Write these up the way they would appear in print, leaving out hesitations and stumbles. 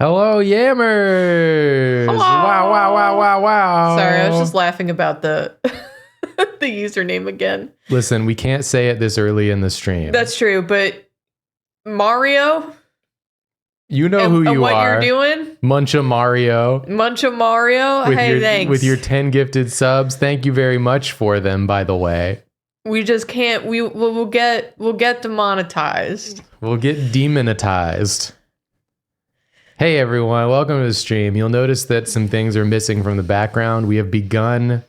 Hello, Yammers! Hello. Wow. Sorry, I was just laughing about the the username again. Listen, we can't say it this early in the stream. That's true, but Mario, you know who you what are. you're doing? Muncha Mario. Muncha Mario. Thanks. With your 10 gifted subs. Thank you very much for them, by the way. We just can't. We'll get demonetized. We'll get demonetized. Hey everyone, welcome to the stream. You'll notice that some things are missing from the background. We have begun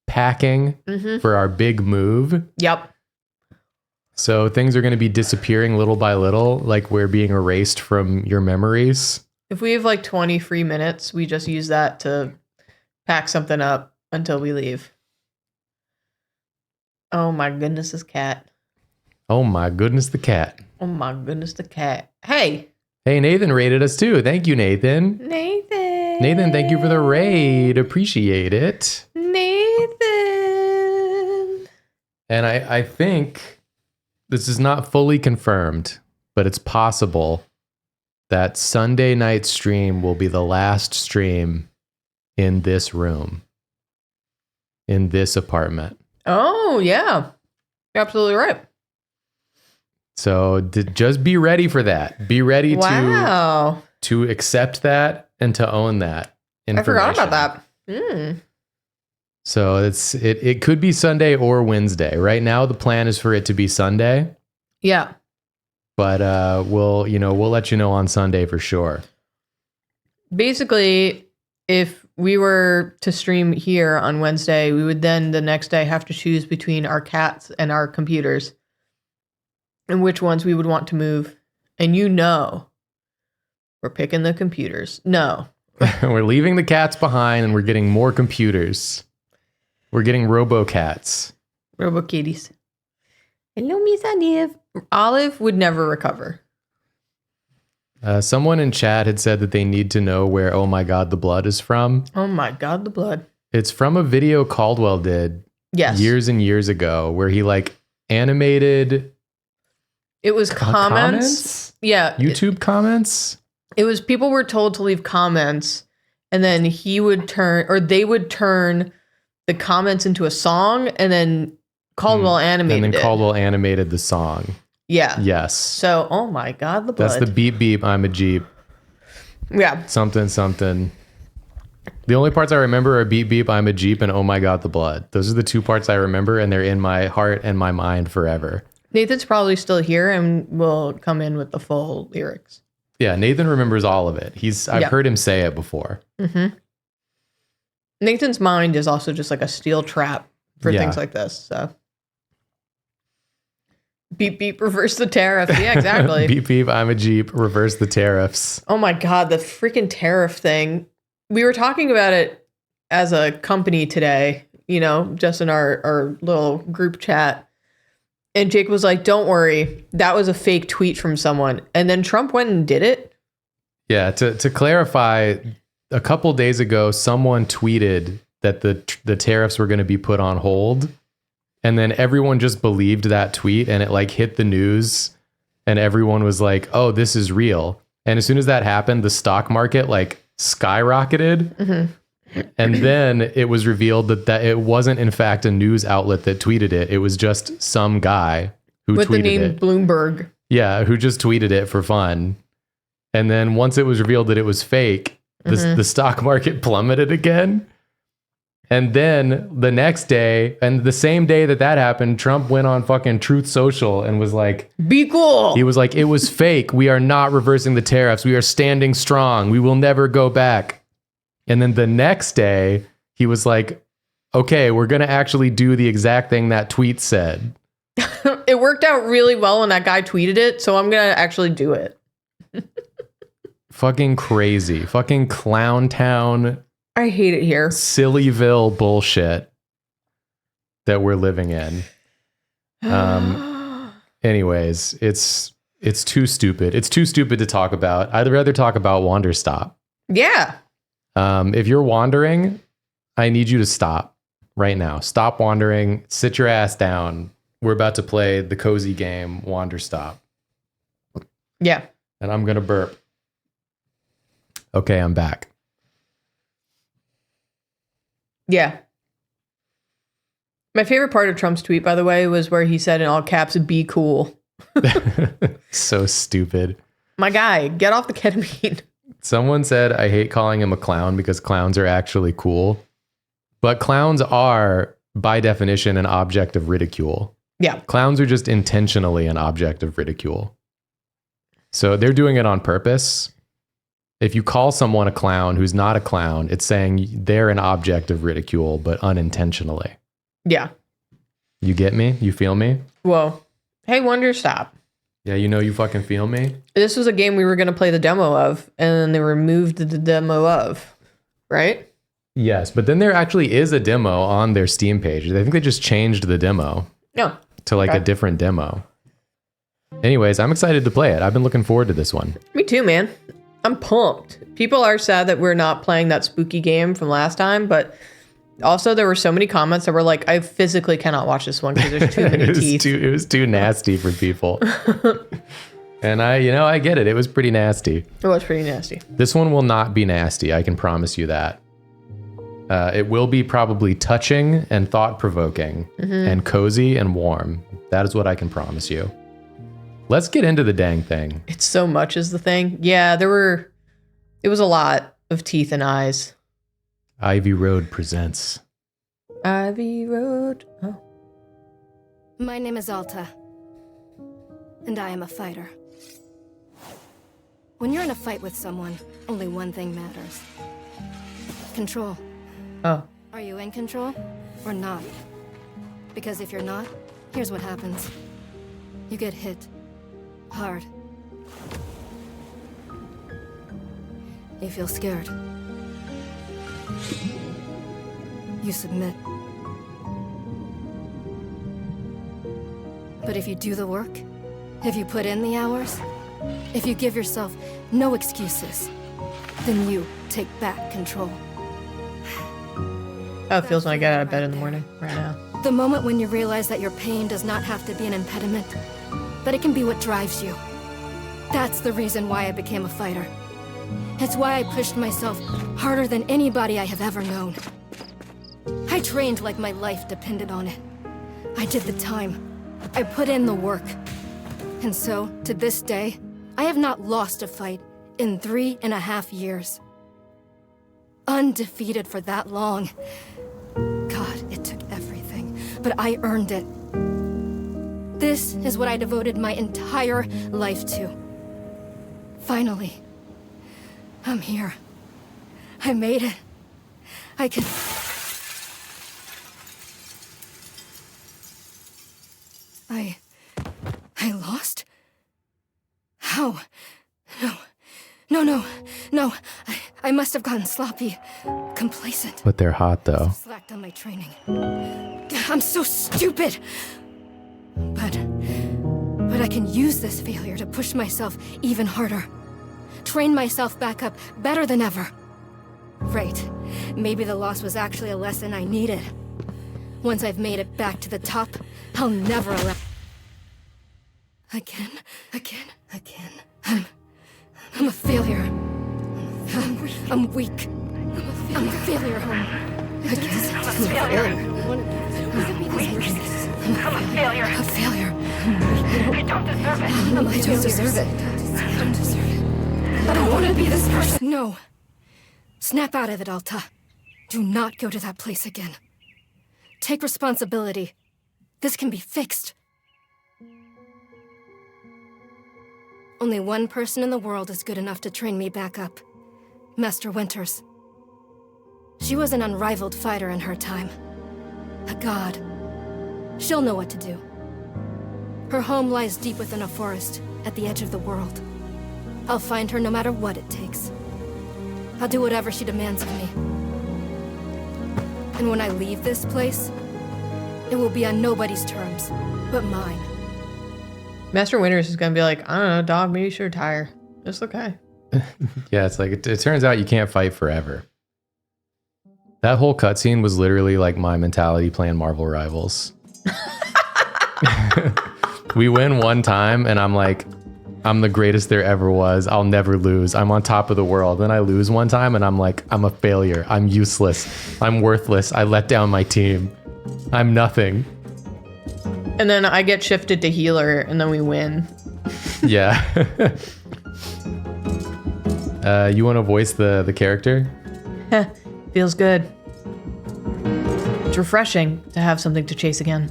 packing for our big move. Yep. So things are going to be disappearing little by little, like we're being erased from your memories. If we have like 20 free minutes, we just use that to pack something up until we leave. Oh my goodness, this cat. Oh my goodness, the cat. Oh my goodness, the cat. Hey, Nathan raided us too. Thank you, Nathan. Nathan, thank you for the raid. Appreciate it. Nathan. And I think this is not fully confirmed, but it's possible that Sunday night stream will be the last stream in this room, in this apartment. Oh, yeah. You're absolutely right. So just be ready for that. Be ready to accept that and to own that information. I forgot about that. So it could be Sunday or Wednesday. Right now the plan is for it to be Sunday. Yeah. But we'll let you know on Sunday for sure. Basically, if we were to stream here on Wednesday, we would then the next day have to choose between our cats and our computers and which ones we would want to move. And we're picking the computers. No. We're leaving the cats behind and we're getting more computers. We're getting robo-cats. Robo-kitties. Hello, Miss Olive. Olive would never recover. Someone in chat had said that they need to know where Oh My God, the Blood is from. Oh my God, the blood. It's from a video Caldwell did years and years ago where he animated... It was comments? Yeah. YouTube comments? It was people were told to leave comments and then they would turn the comments into a song and then Caldwell animated it. And then Caldwell animated the song. Yeah. Yes. So, oh my God, the blood. That's the beep beep, I'm a Jeep. Yeah. Something. The only parts I remember are beep beep, I'm a Jeep, and oh my God, the blood. Those are the two parts I remember, and they're in my heart and my mind forever. Nathan's probably still here and will come in with the full lyrics. Yeah, Nathan remembers all of it. I've heard him say it before. Mm-hmm. Nathan's mind is also just like a steel trap for things like this. So beep beep, reverse the tariff. Yeah, exactly. Beep beep, I'm a Jeep, reverse the tariffs. Oh my God, the freaking tariff thing. We were talking about it as a company today, just in our little group chat. And Jake was like, don't worry, that was a fake tweet from someone. And then Trump went and did it. Yeah, to clarify, a couple days ago, someone tweeted that the tariffs were going to be put on hold. And then everyone just believed that tweet and it hit the news and everyone was like, oh, this is real. And as soon as that happened, the stock market skyrocketed. Mm-hmm. And then it was revealed that it wasn't, in fact, a news outlet that tweeted it. It was just some guy who with tweeted the name it. Bloomberg. Yeah, who just tweeted it for fun. And then once it was revealed that it was fake, the stock market plummeted again. And then the next day, and the same day that happened, Trump went on fucking Truth Social and was like, be cool. He was like, it was fake. We are not reversing the tariffs. We are standing strong. We will never go back. And then the next day, he was like, okay, we're going to actually do the exact thing that tweet said. It worked out really well when that guy tweeted it, so I'm going to actually do it. Fucking crazy. Fucking clown town. I hate it here. Sillyville bullshit that we're living in. Anyways, it's too stupid. It's too stupid to talk about. I'd rather talk about Wanderstop. Yeah. If you're wandering, I need you to stop right now. Stop wandering. Sit your ass down. We're about to play the cozy game, Wanderstop. Yeah. And I'm going to burp. Okay, I'm back. Yeah. My favorite part of Trump's tweet, by the way, was where he said in all caps, "Be cool." So stupid. My guy, get off the ketamine. Someone said, I hate calling him a clown because clowns are actually cool. But clowns are, by definition, an object of ridicule. Yeah. Clowns are just intentionally an object of ridicule. So they're doing it on purpose. If you call someone a clown who's not a clown, it's saying they're an object of ridicule, but unintentionally. Yeah. You get me? You feel me? Whoa. Hey, Wanderstop. Yeah, you know you fucking feel me? This was a game we were going to play the demo of, and then they removed the demo of, right? Yes, but then there actually is a demo on their Steam page. I think they just changed the demo to like a different demo. Anyways, I'm excited to play it. I've been looking forward to this one. Me too, man. I'm pumped. People are sad that we're not playing that spooky game from last time, but also there were so many comments that were like, I physically cannot watch this one because there's too many teeth. It was too nasty for people. And I get it. It was pretty nasty. It was pretty nasty. This one will not be nasty. I can promise you that. It will be probably touching and thought-provoking and cozy and warm. That is what I can promise you. Let's get into the dang thing. It's so much is the thing. Yeah, it was a lot of teeth and eyes. Ivy Road presents. Ivy Road. Oh. My name is Alta, and I am a fighter. When you're in a fight with someone, only one thing matters. Control. Oh. Are you in control or not? Because if you're not, here's what happens. You get hit. Hard. You feel scared. You submit. But if you do the work, if you put in the hours, if you give yourself no excuses, then you take back control. How it feels when I get out of bed in the morning right now. The moment when you realize that your pain does not have to be an impediment, but it can be what drives you. That's the reason why I became a fighter. It's why I pushed myself harder than anybody I have ever known. I trained like my life depended on it. I did the time. I put in the work. And so, to this day, I have not lost a fight in 3.5 years. Undefeated for that long. God, it took everything, but I earned it. This is what I devoted my entire life to. Finally, I'm here. I made it. I can... I lost? How? No. I must have gotten sloppy. Complacent. But they're hot, though. Slacked on my training. I'm so stupid! But I can use this failure to push myself even harder. Train myself back up better than ever. Right. Maybe the loss was actually a lesson I needed. Once I've made it back to the top, I'll never allow... Again. I'm a failure. I'm weak. I'm a failure. I'm a failure. A failure. I don't deserve it. I don't deserve it. I don't deserve it. I don't want to be this person. No. Snap out of it, Alta. Do not go to that place again. Take responsibility. This can be fixed. Only one person in the world is good enough to train me back up. Master Winters. She was an unrivaled fighter in her time. A god. She'll know what to do. Her home lies deep within a forest, at the edge of the world. I'll find her no matter what it takes. I'll do whatever she demands of me. And when I leave this place, it will be on nobody's terms, but mine. Master Winters is going to be like, I don't know, dog, maybe you should retire. It's okay. Yeah, it's like, it turns out you can't fight forever. That whole cutscene was literally like my mentality playing Marvel Rivals. We win one time, and I'm like, I'm the greatest there ever was. I'll never lose. I'm on top of the world. Then I lose one time and I'm like, I'm a failure. I'm useless. I'm worthless. I let down my team. I'm nothing. And then I get shifted to healer and then we win. Yeah. You want to voice the character? Feels good. It's refreshing to have something to chase again.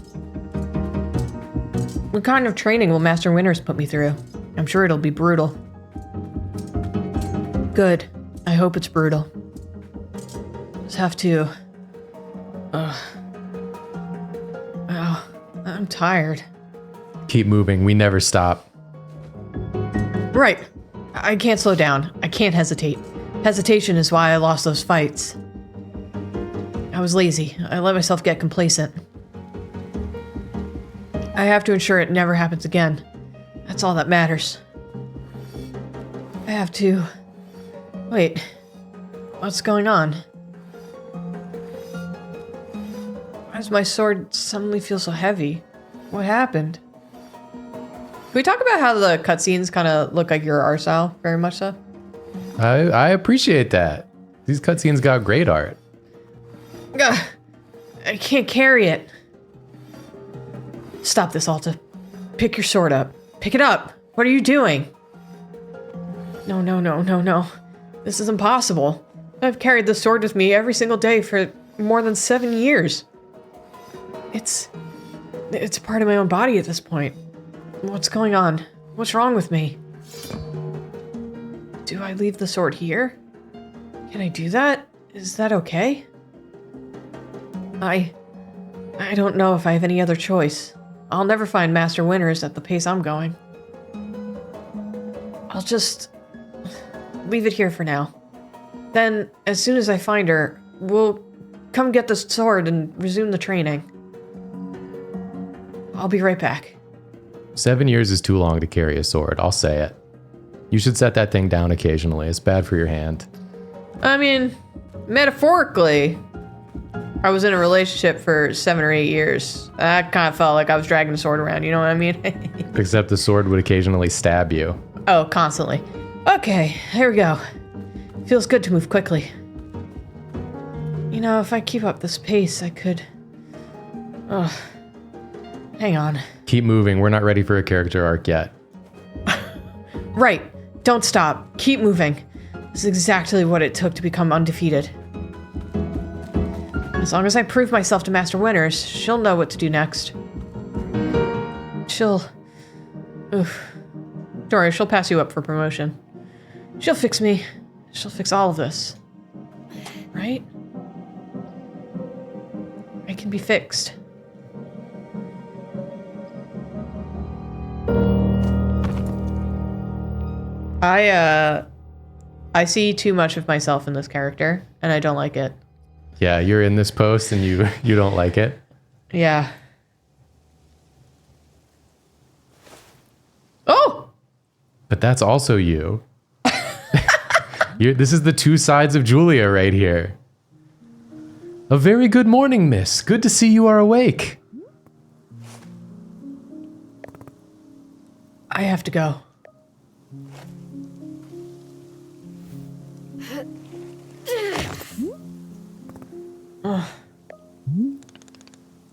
What kind of training will Master Winters put me through? I'm sure it'll be brutal. Good. I hope it's brutal. Just have to... Oh, I'm tired. Keep moving. We never stop. Right. I can't slow down. I can't hesitate. Hesitation is why I lost those fights. I was lazy. I let myself get complacent. I have to ensure it never happens again. That's all that matters. I have to... Wait. What's going on? Why does my sword suddenly feel so heavy? What happened? Can we talk about how the cutscenes kind of look like your art style? Very much so? I appreciate that. These cutscenes got great art. Ugh, I can't carry it. Stop this, Alta. Pick your sword up. Pick it up. What are you doing? No. This is impossible. I've carried this sword with me every single day for more than 7 years. It's part of my own body at this point. What's going on? What's wrong with me? Do I leave the sword here? Can I do that? Is that okay? I don't know if I have any other choice. I'll never find Master Winters at the pace I'm going. I'll just leave it here for now. Then, as soon as I find her, we'll come get the sword and resume the training. I'll be right back. 7 years is too long to carry a sword, I'll say it. You should set that thing down occasionally. It's bad for your hand. I mean, metaphorically, I was in a relationship for 7 or 8 years. I kind of felt like I was dragging a sword around, you know what I mean? Except the sword would occasionally stab you. Oh, constantly. Okay, here we go. Feels good to move quickly. You know, if I keep up this pace, I could... Ugh. Hang on. Keep moving. We're not ready for a character arc yet. Right. Don't stop. Keep moving. This is exactly what it took to become undefeated. As long as I prove myself to Master Winters, she'll know what to do next. She'll... Oof. Don't worry, she'll pass you up for promotion. She'll fix me. She'll fix all of this. Right? I can be fixed. I see too much of myself in this character, and I don't like it. Yeah, you're in this post and you don't like it. Yeah. Oh! But that's also you. This is the two sides of Julia right here. A very good morning, miss. Good to see you are awake. I have to go.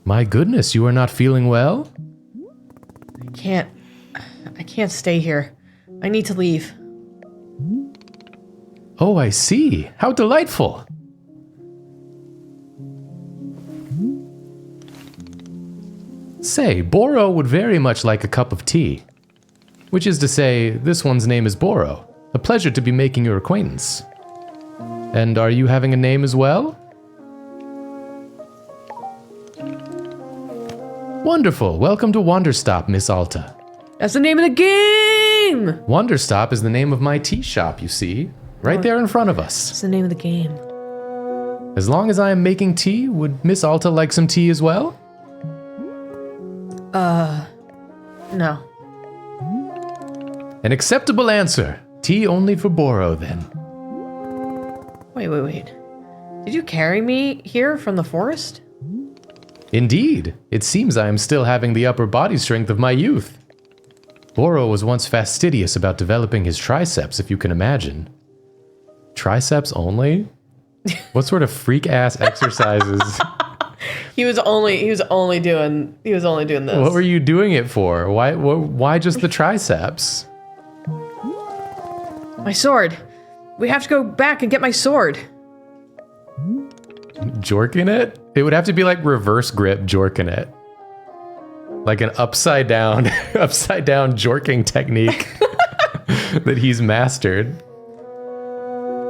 My goodness, you are not feeling well? I can't stay here. I need to leave. Oh, I see. How delightful. Say, Boro would very much like a cup of tea. Which is to say, this one's name is Boro. A pleasure to be making your acquaintance. And are you having a name as well? Wonderful. Welcome to Wanderstop, Miss Alta. That's the name of the game! Wanderstop is the name of my tea shop, you see. Right there in front of us. That's the name of the game. As long as I am making tea, would Miss Alta like some tea as well? No. An acceptable answer. Tea only for Boro, then. Wait. Did you carry me here from the forest? Indeed. It seems I am still having the upper body strength of my youth. Boro was once fastidious about developing his triceps, if you can imagine. Triceps only? What sort of freak-ass exercises? He was only doing this. What were you doing it for? Why just the triceps? My sword. We have to go back and get my sword. Jorking it? It would have to be like reverse grip jorking it. Like an upside down jorking technique that he's mastered.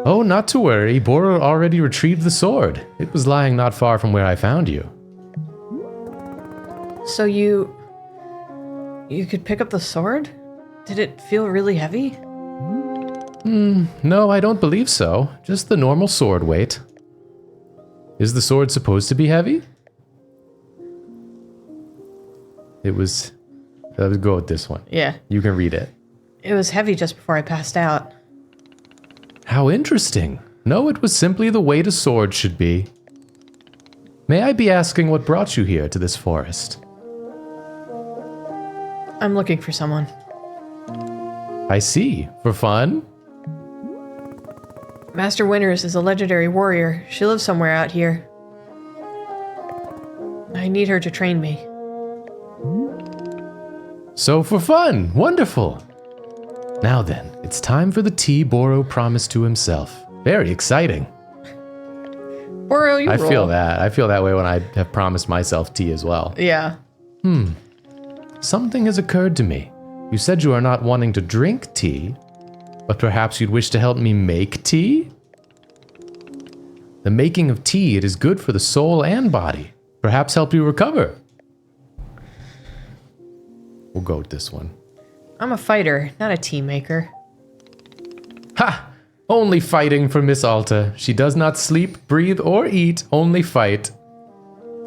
Oh, not to worry. Boro already retrieved the sword. It was lying not far from where I found you. So you could pick up the sword? Did it feel really heavy? No, I don't believe so. Just the normal sword weight. Is the sword supposed to be heavy? Let's go with this one. Yeah. You can read it. It was heavy just before I passed out. How interesting. No, it was simply the weight a sword should be. May I be asking what brought you here to this forest? I'm looking for someone. I see. For fun? Master Winters is a legendary warrior. She lives somewhere out here. I need her to train me. So for fun. Wonderful. Now then, it's time for the tea Boro promised to himself. Very exciting. Boro, you I roll. feel that. I feel that way when I have promised myself tea as well. Yeah. Something has occurred to me. You said you are not wanting to drink tea, but perhaps you'd wish to help me make tea? The making of tea, it is good for the soul and body. Perhaps help you recover. We'll go with this one. I'm a fighter, not a tea maker. Ha! Only fighting for Miss Alta. She does not sleep, breathe, or eat, only fight.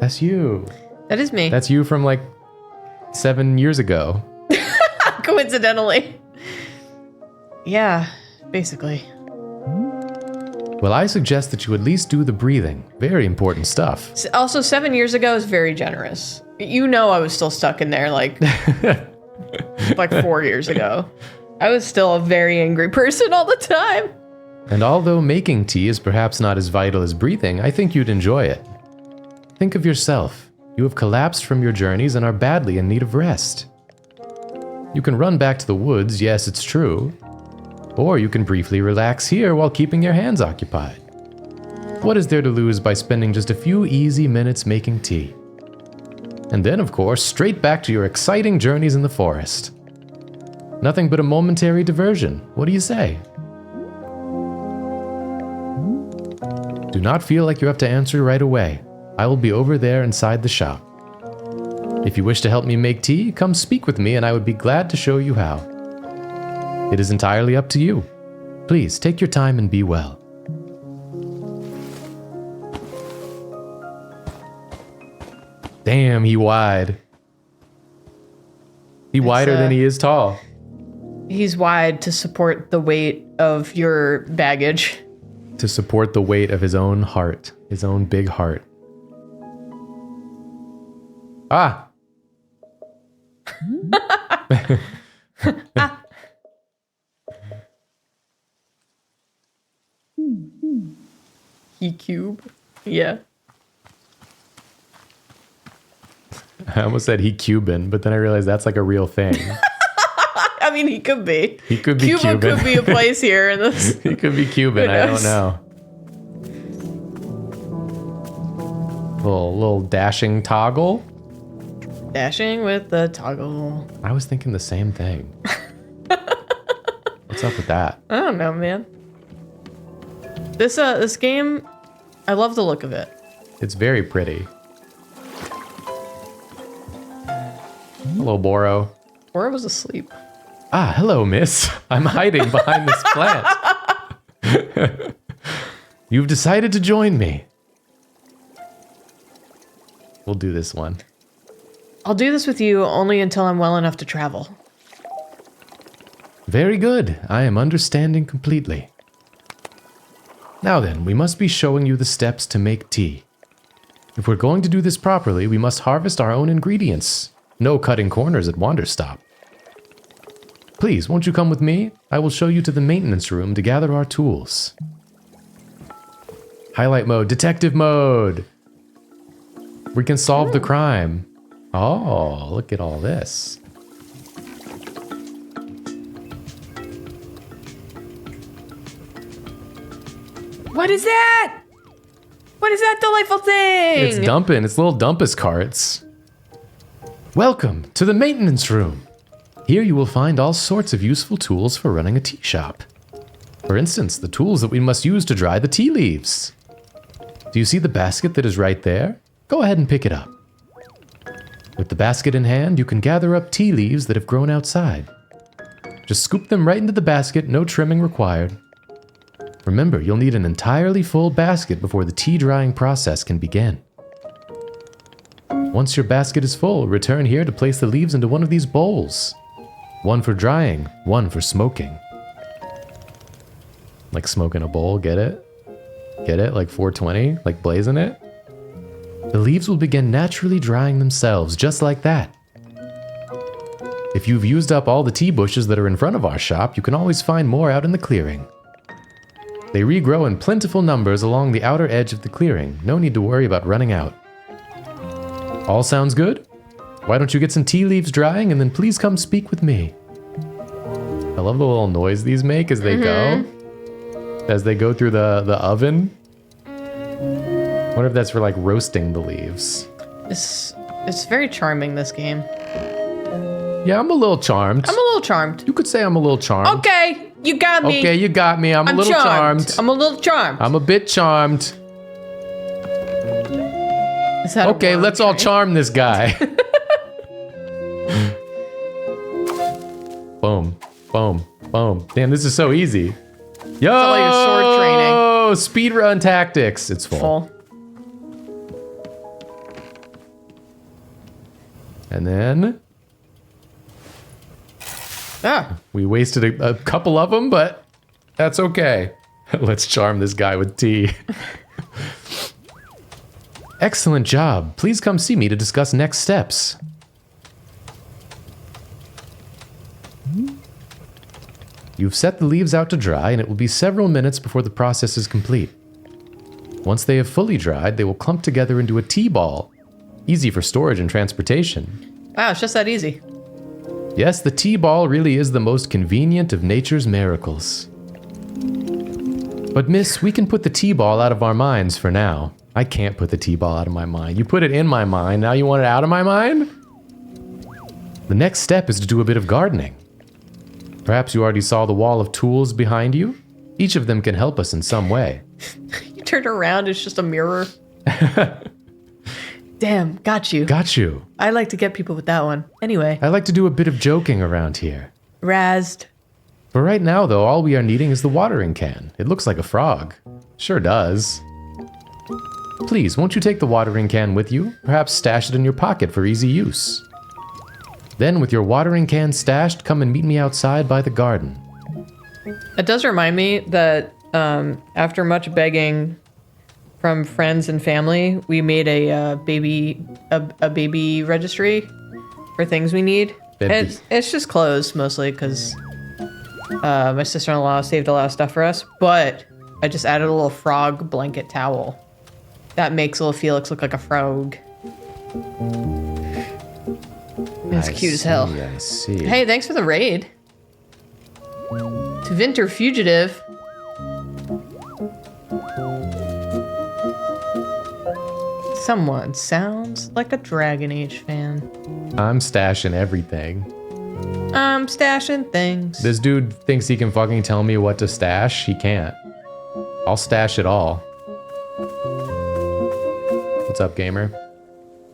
That's you. That is me. That's you from like 7 years ago. Coincidentally. Yeah, basically. Well, I suggest that you at least do the breathing. Very important stuff. Also, 7 years ago is very generous. You know I was still stuck in there like 4 years ago. I was still a very angry person all the time. And although making tea is perhaps not as vital as breathing, I think you'd enjoy it. Think of yourself. You have collapsed from your journeys and are badly in need of rest. You can run back to the woods, yes, it's true. Or you can briefly relax here while keeping your hands occupied. What is there to lose by spending just a few easy minutes making tea? And then, of course, straight back to your exciting journeys in the forest. Nothing but a momentary diversion. What do you say? Do not feel like you have to answer right away. I will be over there inside the shop. If you wish to help me make tea, come speak with me and I would be glad to show you how. It is entirely up to you. Please, take your time and be well. Damn, he wide. He wider than he is tall. He's wide to support the weight of your baggage. To support the weight of his own heart. His own big heart. Ah! He cube. Yeah. I almost said he Cuban, but then I realized that's like a real thing. I mean, he could be. He could be Cuba Cuban. could be a place here in this. He could be Cuban, Who I don't knows? know. Little dashing toggle. Dashing with the toggle. I was thinking the same thing. What's up with that? I don't know, man. This game, I love the look of it. It's very pretty. Hello, Boro. Or was asleep. Ah, hello, miss. I'm hiding behind this plant. You've decided to join me. We'll do this one. I'll do this with you only until I'm well enough to travel. Very good. I am understanding completely. Now then, we must be showing you the steps to make tea. If we're going to do this properly, we must harvest our own ingredients. No cutting corners at Wanderstop. Please, won't you come with me? I will show you to the maintenance room to gather our tools. Highlight mode, detective mode. We can solve the crime. Oh, look at all this. What is that? What is that delightful thing? It's dumping. It's little dumpus carts. Welcome to the maintenance room. Here you will find all sorts of useful tools for running a tea shop. For instance, the tools that we must use to dry the tea leaves. Do you see the basket that is right there? Go ahead and pick it up. With the basket in hand, you can gather up tea leaves that have grown outside. Just scoop them right into the basket, no trimming required. Remember, you'll need an entirely full basket before the tea drying process can begin. Once your basket is full, return here to place the leaves into one of these bowls. One for drying, one for smoking. Like smoking a bowl, get it? Get it? Like 420? Like blazing it? The leaves will begin naturally drying themselves, just like that. If you've used up all the tea bushes that are in front of our shop, you can always find more out in the clearing. They regrow in plentiful numbers along the outer edge of the clearing. No need to worry about running out. All sounds good? Why don't you get some tea leaves drying and then please come speak with me. I love the little noise these make as they go. As they go through the oven. I wonder if that's for like roasting the leaves. It's very charming, this game. Yeah, I'm a little charmed. I'm a little charmed. You could say I'm a little charmed. Okay, you got me. Okay, you got me. I'm a little charmed. I'm a little charmed. I'm a bit charmed. Is that okay, let's all charm this guy. Boom, boom, boom. Damn, this is so easy. Yo, all your sword training. Speedrun tactics. It's full. And then we wasted a couple of them, but that's okay. Let's charm this guy with tea. Excellent job. Please come see me to discuss next steps. You've set the leaves out to dry, and it will be several minutes before the process is complete. Once they have fully dried, they will clump together into a tea ball. Easy for storage and transportation. Wow, it's just that easy. Yes, the tea ball really is the most convenient of nature's miracles. But miss, we can put the tea ball out of our minds for now. I can't put the tea ball out of my mind. You put it in my mind, now you want it out of my mind? The next step is to do a bit of gardening. Perhaps you already saw the wall of tools behind you? Each of them can help us in some way. You turn around, it's just a mirror. Damn, got you. Got you. I like to get people with that one. Anyway. I like to do a bit of joking around here. Razzed. For right now, though, all we are needing is the watering can. It looks like a frog. Sure does. Please, won't you take the watering can with you? Perhaps stash it in your pocket for easy use. Then, with your watering can stashed, come and meet me outside by the garden. It does remind me that after much begging from friends and family, we made a baby registry for things we need. It's just clothes mostly because my sister-in-law saved a lot of stuff for us. But I just added a little frog blanket towel. That makes little Felix look like a frog. It's cute as hell. I see. Hey, thanks for the raid. To Vinter Fugitive. Someone sounds like a Dragon Age fan. I'm stashing everything. I'm stashing things. This dude thinks he can fucking tell me what to stash. He can't. I'll stash it all. What's up, gamer?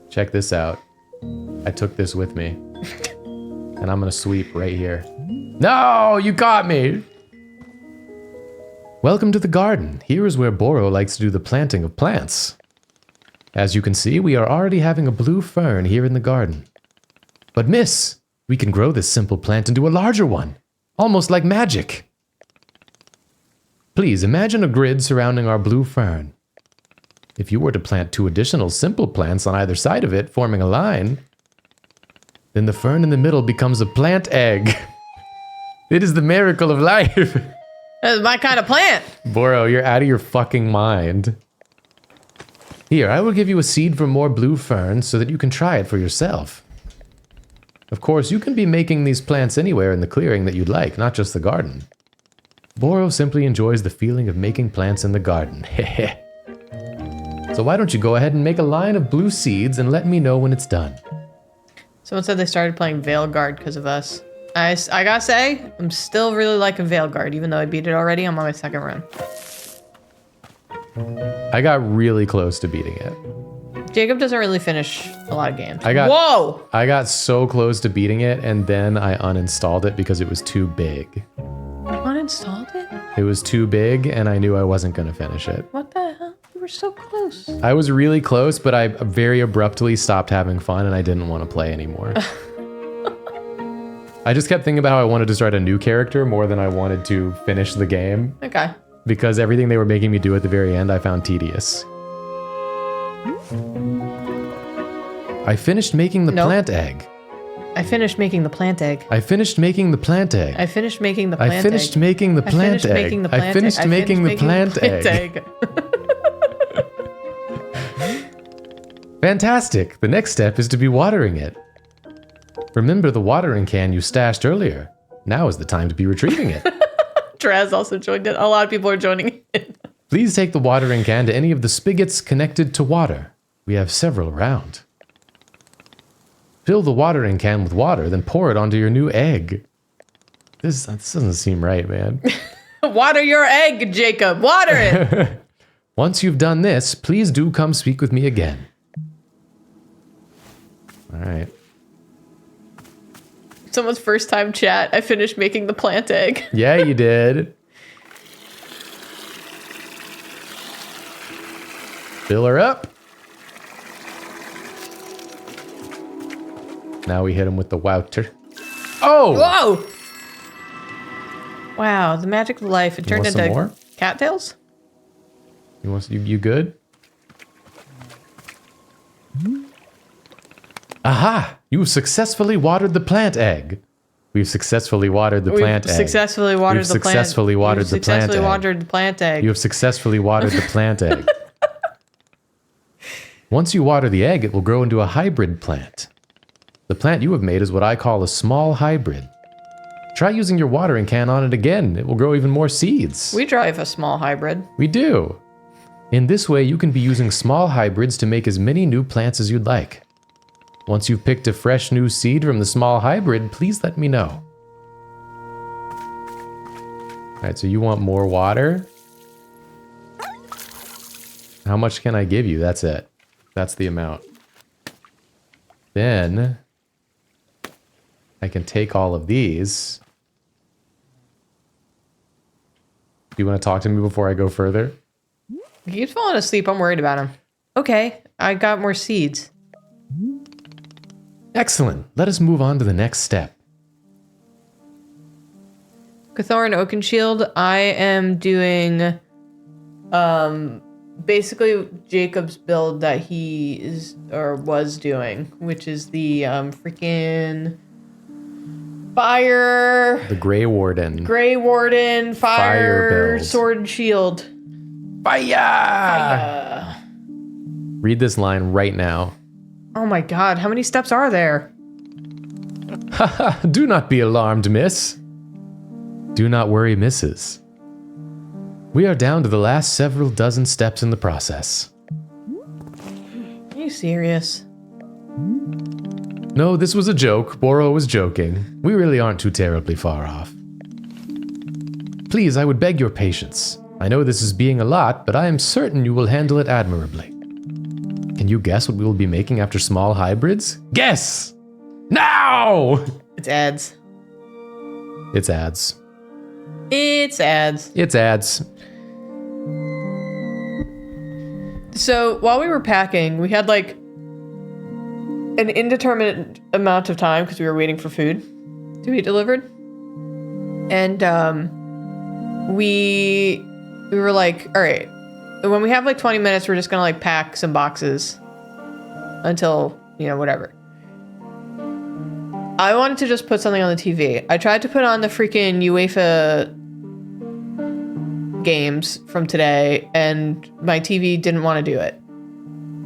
Check this out. I took this with me. And I'm gonna sweep right here. No, you got me! Welcome to the garden. Here is where Boro likes to do the planting of plants. As you can see, we are already having a blue fern here in the garden. But miss, we can grow this simple plant into a larger one. Almost like magic. Please imagine a grid surrounding our blue fern. If you were to plant 2 additional simple plants on either side of it, forming a line, then the fern in the middle becomes a plant egg. It is the miracle of life. That's my kind of plant. Boro, you're out of your fucking mind. Here, I will give you a seed for more blue ferns so that you can try it for yourself. Of course, you can be making these plants anywhere in the clearing that you'd like, not just the garden. Boro simply enjoys the feeling of making plants in the garden. Heh. So why don't you go ahead and make a line of blue seeds and let me know when it's done. Someone said they started playing Veilguard because of us. I gotta say, I'm still really liking Veilguard, even though I beat it already. I'm on my second run. I got really close to beating it. Jacob doesn't really finish a lot of games. Whoa! I got so close to beating it, and then I uninstalled it because it was too big. Uninstalled it? It was too big, and I knew I wasn't going to finish it. What the hell? You were so close. I was really close, but I very abruptly stopped having fun, and I didn't want to play anymore. I just kept thinking about how I wanted to start a new character more than I wanted to finish the game. Okay. Because everything they were making me do at the very end, I found tedious. I finished making the plant egg. I finished making the plant egg. I finished making the plant egg. I finished making the plant egg. I finished making the plant egg. I finished making the plant egg. Fantastic. The next step is to be watering it. Remember the watering can you stashed earlier. Now is the time to be retrieving it. Traz also joined it. A lot of people are joining it. Please take the watering can to any of the spigots connected to water. We have several around. Fill the watering can with water, then pour it onto your new egg. This doesn't seem right, man. Water your egg, Jacob. Water it. Once you've done this, please do come speak with me again. All right. Someone's first time chat. I finished making the plant egg. Yeah, you did. Fill her up. Now we hit him with the wouter. Oh! Whoa! Wow, the magic of life. It turned into more? cattails? You good? Aha! You've successfully watered the plant egg. We've successfully watered the plant egg. Successfully watered the plant. Successfully watered the plant egg. Successfully watered the plant egg. You have successfully watered the plant egg. Once you water the egg, it will grow into a hybrid plant. The plant you have made is what I call a small hybrid. Try using your watering can on it again. It will grow even more seeds. We drive a small hybrid. We do. In this way, you can be using small hybrids to make as many new plants as you'd like. Once you've picked a fresh new seed from the small hybrid, please let me know. All right, so you want more water? How much can I give you? That's it. That's the amount. Then I can take all of these. Do you want to talk to me before I go further? He keeps falling asleep. I'm worried about him. Okay, I got more seeds. Excellent. Let us move on to the next step. Khaztaroth and Oakenshield, I am doing basically Jacob's build that he is or was doing, which is the freaking fire. The Grey Warden. Grey Warden, fire build. sword and shield. Fire! Read this line right now. Oh my god, how many steps are there? Haha, do not be alarmed, miss. Do not worry, missus. We are down to the last several dozen steps in the process. Are you serious? No, this was a joke. Boro was joking. We really aren't too terribly far off. Please, I would beg your patience. I know this is being a lot, but I am certain you will handle it admirably. Can you guess what we will be making after small hybrids? Guess! Now! It's ads. It's ads. It's ads. It's ads. So while we were packing, we had like an indeterminate amount of time because we were waiting for food to be delivered. And we were like, all right, when we have like 20 minutes, we're just gonna like pack some boxes until, you know, whatever. I wanted to just put something on the TV. I tried to put on the freaking UEFA games from today, and my TV didn't want to do it.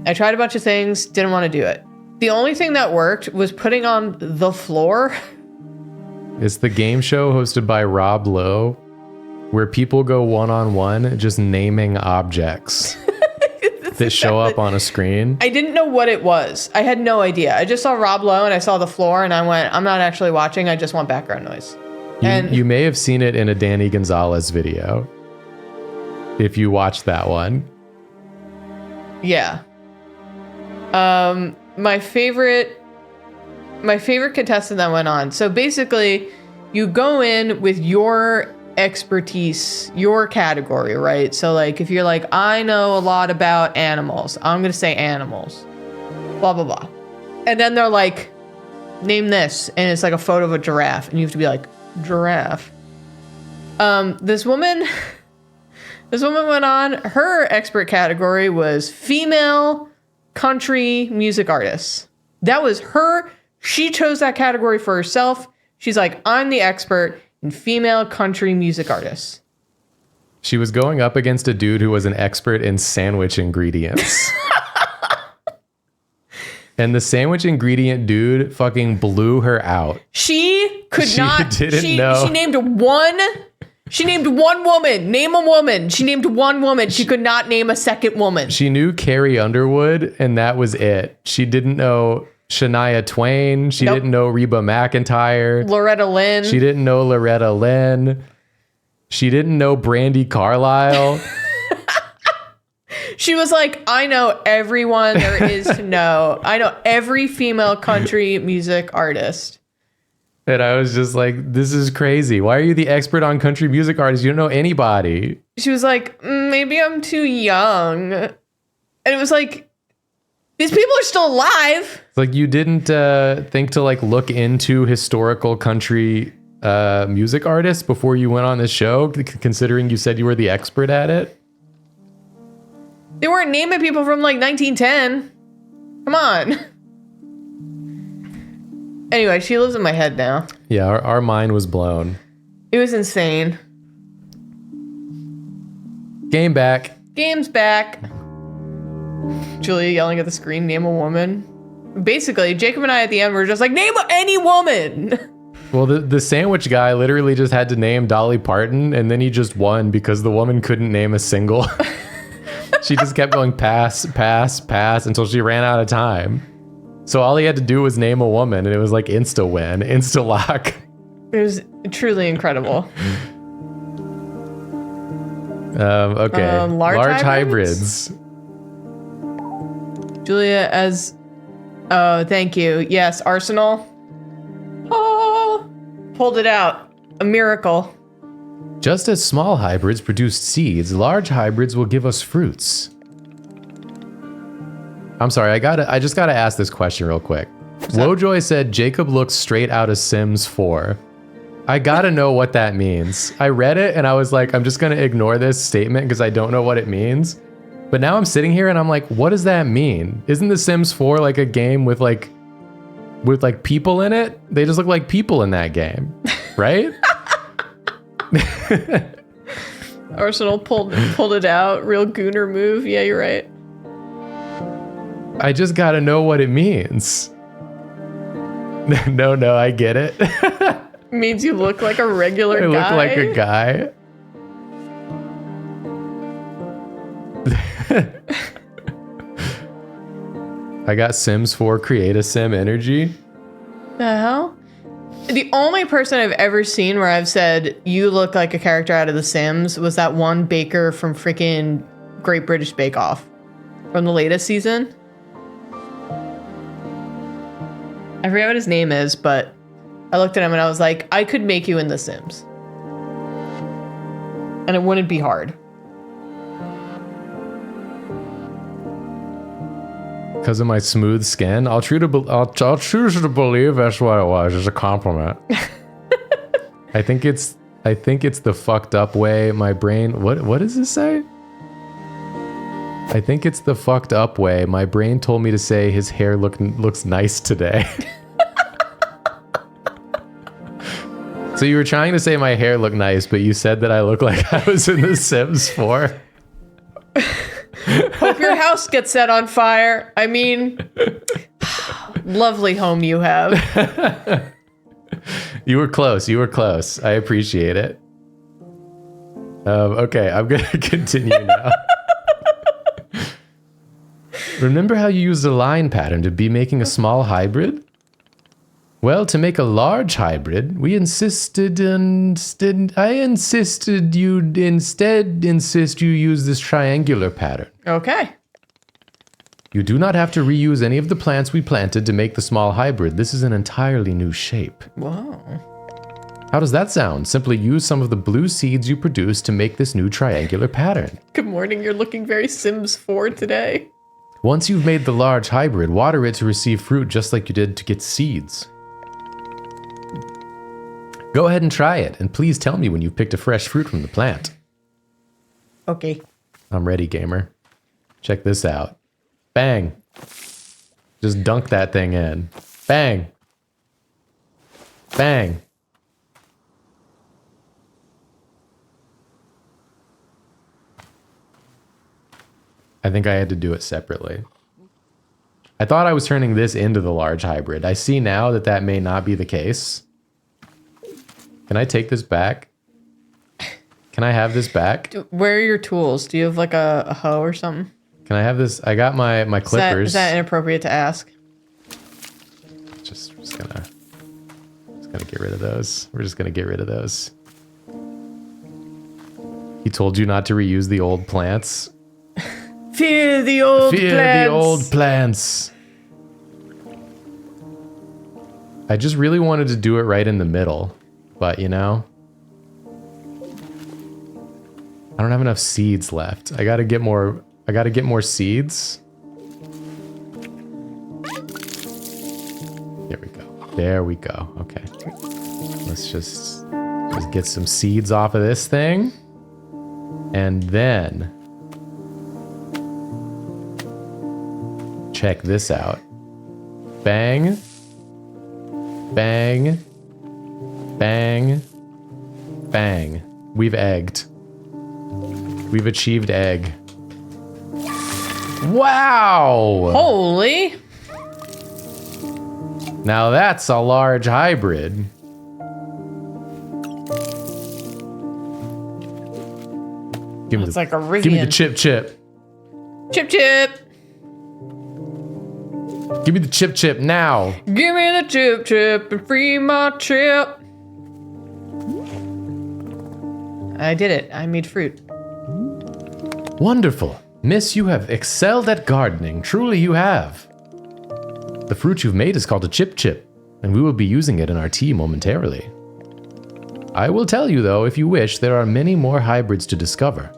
I tried a bunch of things, didn't want to do it. The only thing that worked was putting on The Floor. It's the game show hosted by Rob Lowe, where people go one-on-one just naming objects that show up on a screen. I didn't know what it was. I had no idea. I just saw Rob Lowe and I saw The Floor and I went, I'm not actually watching. I just want background noise. You may have seen it in a Danny Gonzalez video. If you watched that one. Yeah. My favorite contestant that went on. So basically, you go in with your expertise, your category, right? So like, if you're like, I know a lot about animals, I'm going to say animals, blah, blah, blah. And then they're like, name this. And it's like a photo of a giraffe. And you have to be like, giraffe. This woman went on, her expert category was female country music artists. That was her. She chose that category for herself. She's like, I'm the expert in female country music artists. She was going up against a dude who was an expert in sandwich ingredients. And the sandwich ingredient dude fucking blew her out. She didn't know. She named one woman. Name a woman. She named one woman. She could not name a second woman. She knew Carrie Underwood, and that was it. She didn't know Shania Twain. She didn't know Reba McEntire. Loretta Lynn. She didn't know Loretta Lynn. She didn't know Brandi Carlile. She was like, I know everyone there is to know. I know every female country music artist. And I was just like, this is crazy. Why are you the expert on country music artists? You don't know anybody. She was like, maybe I'm too young. And it was like, these people are still alive. It's like, you didn't think to like look into historical country music artists before you went on this show, considering you said you were the expert at it? They weren't naming people from like 1910. Come on. Anyway, she lives in my head now. Yeah, our mind was blown. It was insane. Game back. Game's back. Julia yelling at the screen, name a woman. Basically, Jacob and I at the end were just like, name any woman. Well, the sandwich guy literally just had to name Dolly Parton, and then he just won because the woman couldn't name a single. She just kept going pass, pass, pass until she ran out of time. So all he had to do was name a woman, and it was like insta-win, insta-lock. It was truly incredible. Okay. Large hybrids. Julia as... Oh, thank you. Yes, Arsenal. Oh, pulled it out. A miracle. Just as small hybrids produce seeds, large hybrids will give us fruits. I'm sorry, I just gotta ask this question real quick. Wojoy said Jacob looks straight out of Sims 4. I gotta know what that means. I read it and I was like, I'm just gonna ignore this statement because I don't know what it means. But now I'm sitting here and I'm like, what does that mean? Isn't The Sims 4 like a game with like people in it? They just look like people in that game, right? Arsenal pulled it out. Real gooner move. Yeah, you're right. I just gotta know what it means. No, I get it. Means you look like a regular guy. I look like a guy. I got Sims 4 Create a Sim energy. The hell? The only person I've ever seen where I've said, you look like a character out of The Sims was that one baker from freaking Great British Bake Off from the latest season. I forget what his name is, but I looked at him and I was like, I could make you in The Sims. And it wouldn't be hard. Because of my smooth skin, I'll choose to believe that's what it was. It's a compliment. I think it's the fucked up way my brain. What does this say? I think it's the fucked up way my brain told me to say his hair looks nice today. So you were trying to say my hair looked nice, but you said that I look like I was in The Sims 4. Hope your house gets set on fire. I mean, lovely home you have. You were close. You were close. I appreciate it. Okay, I'm going to continue now. Remember how you used a line pattern to be making a small hybrid? Well, to make a large hybrid, I insist you use this triangular pattern. Okay. You do not have to reuse any of the plants we planted to make the small hybrid. This is an entirely new shape. Wow. How does that sound? Simply use some of the blue seeds you produced to make this new triangular pattern. Good morning. You're looking very Sims 4 today. Once you've made the large hybrid, water it to receive fruit just like you did to get seeds. Go ahead and try it, and please tell me when you've picked a fresh fruit from the plant. Okay. I'm ready, gamer. Check this out. Bang. Just dunk that thing in. Bang. Bang. I think I had to do it separately. I thought I was turning this into the large hybrid. I see now that that may not be the case. Can I take this back? Can I have this back? Where are your tools? Do you have like a hoe or something? Can I have this? I got my clippers. Is that inappropriate to ask? Just gonna get rid of those. We're just gonna get rid of those. He told you not to reuse the old plants. Fear the old plants. Fear the old plants. I just really wanted to do it right in the middle, but you know, I don't have enough seeds left. I gotta get more seeds. There we go. There we go. Okay. Let's just get some seeds off of this thing. And then check this out. Bang. Bang. Bang. Bang. We've egged. We've achieved egg. Wow! Holy! Now that's a large hybrid. Give me It's the, like a Rivian. give me the chip chip. Chip chip! Give me the chip chip now. Give me the chip chip and free my chip. I did it. I made fruit. Wonderful. Miss, you have excelled at gardening. Truly you have. The fruit you've made is called a chip chip, and we will be using it in our tea momentarily. I will tell you though, if you wish, there are many more hybrids to discover.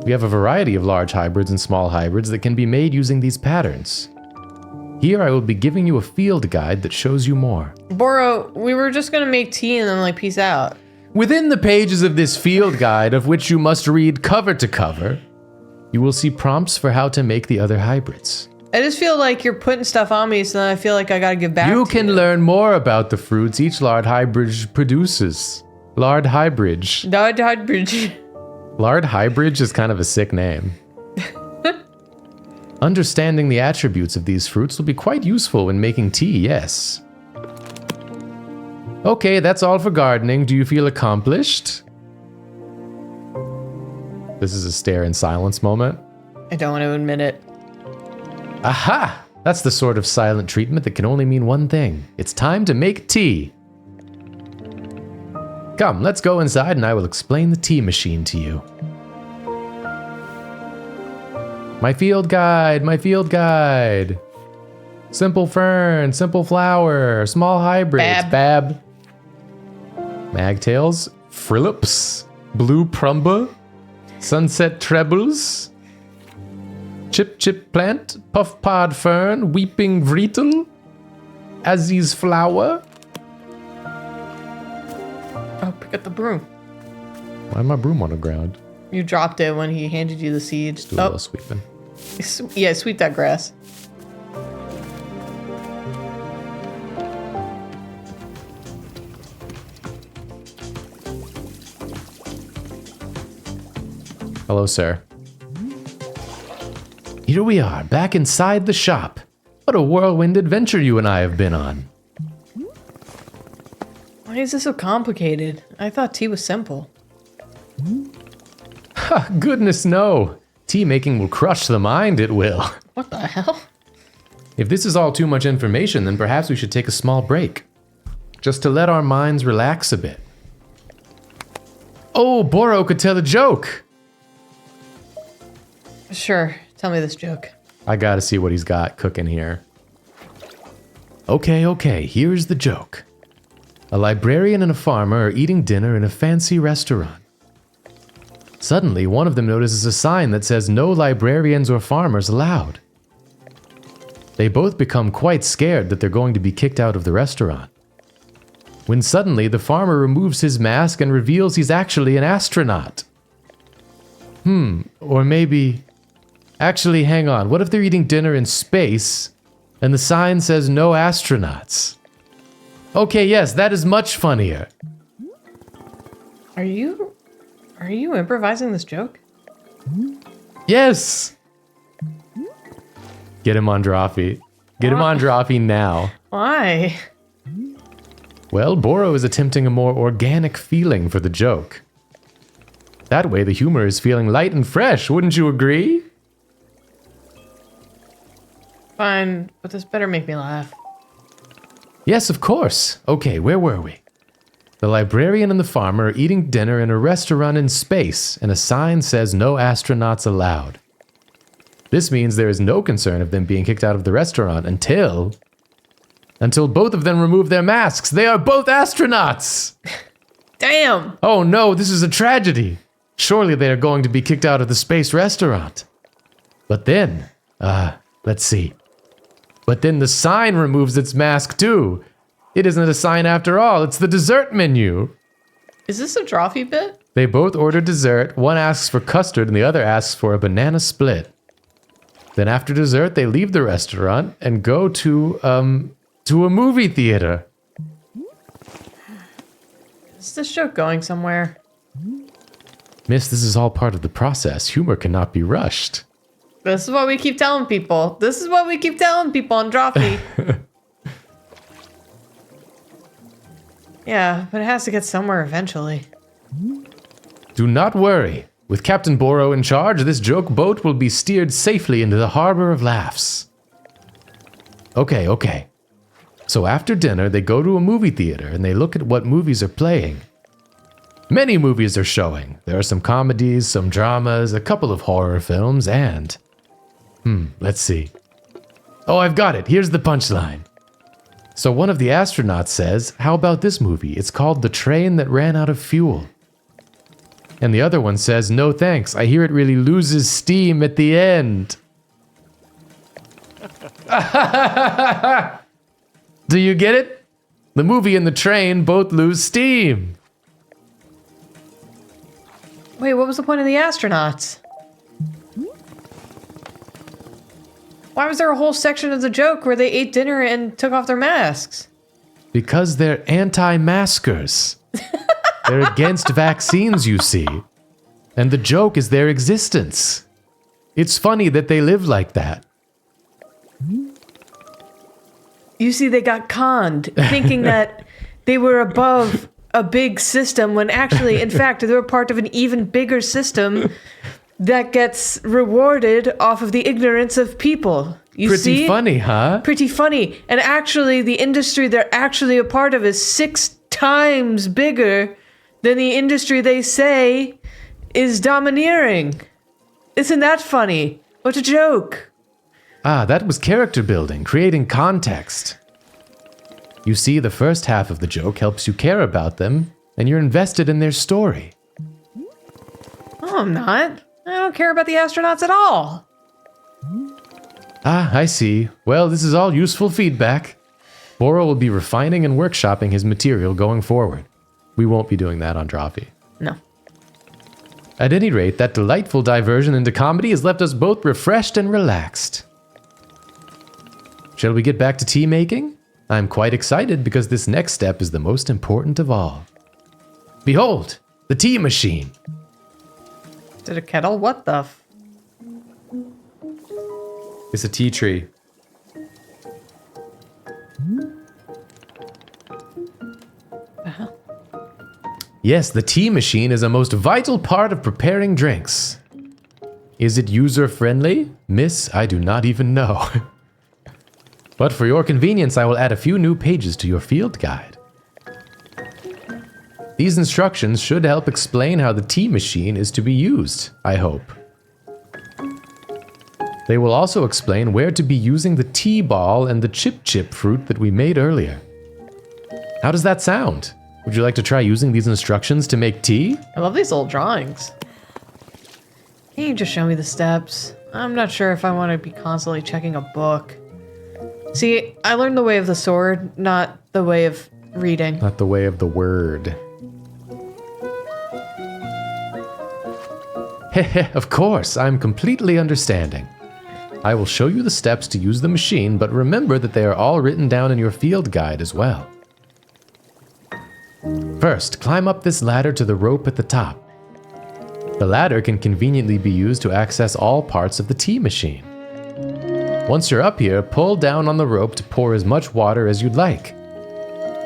We have a variety of large hybrids and small hybrids that can be made using these patterns. Here I will be giving you a field guide that shows you more. Boro, we were just gonna make tea and then like peace out. Within the pages of this field guide, of which you must read cover to cover, you will see prompts for how to make the other hybrids. I just feel like you're putting stuff on me, so then I feel like I gotta give back. You to can learn more about the fruits each lard hybrid produces. Lard hybrid. Dodge bridge. Lard hybrid is kind of a sick name. Understanding the attributes of these fruits will be quite useful when making tea, yes. Okay, that's all for gardening. Do you feel accomplished? This is a stare in silence moment. I don't want to admit it. Aha! That's the sort of silent treatment that can only mean one thing. It's time to make tea. Come, let's go inside and I will explain the tea machine to you. My field guide, my field guide. Simple fern, simple flower, small hybrids, bab. Magtails, frillips, blue prumba, sunset trebles, chip chip plant, puff pod fern, weeping vreetel, Aziz flower. Oh, pick up the broom. Why my broom on the ground? You dropped it when he handed you the seed. Just do a little sweeping. Yeah, sweep that grass. Hello, sir. Here we are, back inside the shop. What a whirlwind adventure you and I have been on. Why is this so complicated? I thought tea was simple. Ha, goodness no. Tea making will crush the mind, it will. What the hell? If this is all too much information, then perhaps we should take a small break. Just to let our minds relax a bit. Oh, Boro could tell a joke. Sure, tell me this joke. I gotta see what he's got cooking here. Okay, here's the joke. A librarian and a farmer are eating dinner in a fancy restaurant. Suddenly, one of them notices a sign that says no librarians or farmers allowed. They both become quite scared that they're going to be kicked out of the restaurant. When suddenly, the farmer removes his mask and reveals he's actually an astronaut. Or maybe... Actually, hang on. What if they're eating dinner in space and the sign says no astronauts? Okay, yes, that is much funnier. Are you improvising this joke? Yes! Get him on Drawfee. Get him on Drawfee now. Why? Well, Boro is attempting a more organic feeling for the joke. That way the humor is feeling light and fresh, wouldn't you agree? Fine, but this better make me laugh. Yes, of course. Okay, where were we? The librarian and the farmer are eating dinner in a restaurant in space, and a sign says no astronauts allowed. This means there is no concern of them being kicked out of the restaurant until both of them remove their masks. They are both astronauts! Damn! Oh no, this is a tragedy. Surely they are going to be kicked out of the space restaurant. But then, let's see. But then the sign removes its mask too. It isn't a sign after all, it's the dessert menu. Is this a Drawfee bit? They both order dessert. One asks for custard and the other asks for a banana split. Then after dessert, they leave the restaurant and go to a movie theater. Is this joke going somewhere? Miss, this is all part of the process. Humor cannot be rushed. This is what we keep telling people. This is what we keep telling people on Drawfee. Yeah, but it has to get somewhere eventually. Do not worry. With Captain Boro in charge, this joke boat will be steered safely into the harbor of laughs. Okay. So after dinner, they go to a movie theater and they look at what movies are playing. Many movies are showing. There are some comedies, some dramas, a couple of horror films, and... let's see. Oh, I've got it. Here's the punchline. So one of the astronauts says, how about this movie? It's called The Train That Ran Out of Fuel. And the other one says, no thanks. I hear it really loses steam at the end. Do you get it? The movie and the train both lose steam. Wait, what was the point of the astronauts? Why was there a whole section of the joke where they ate dinner and took off their masks? Because they're anti-maskers. They're against vaccines, you see. And the joke is their existence. It's funny that they live like that. You see, they got conned, thinking that they were above a big system when actually, in fact, they were part of an even bigger system that gets rewarded off of the ignorance of people. You Pretty see? funny, huh? Pretty funny. And actually, the industry they're actually a part of is 6 times bigger than the industry they say is domineering. Isn't that funny? What a joke. That was character building, creating context. You see, the first half of the joke helps you care about them, and you're invested in their story. Oh, I'm not. I don't care about the astronauts at all. I see. Well, this is all useful feedback. Boro will be refining and workshopping his material going forward. We won't be doing that on Drawfee. No. At any rate, that delightful diversion into comedy has left us both refreshed and relaxed. Shall we get back to tea making? I'm quite excited because this next step is the most important of all. Behold, the tea machine. Is it a kettle? What the f? It's a tea tree. Yes, the tea machine is a most vital part of preparing drinks. Is it user-friendly? Miss, I do not even know. But for your convenience, I will add a few new pages to your field guide. These instructions should help explain how the tea machine is to be used, I hope. They will also explain where to be using the tea ball and the chip fruit that we made earlier. How does that sound? Would you like to try using these instructions to make tea? I love these old drawings. Can you just show me the steps? I'm not sure if I want to be constantly checking a book. See, I learned the way of the sword, not the way of reading. Not the way of the word. Heh, of course, I'm completely understanding. I will show you the steps to use the machine, but remember that they are all written down in your field guide as well. First, climb up this ladder to the rope at the top. The ladder can conveniently be used to access all parts of the tea machine. Once you're up here, pull down on the rope to pour as much water as you'd like.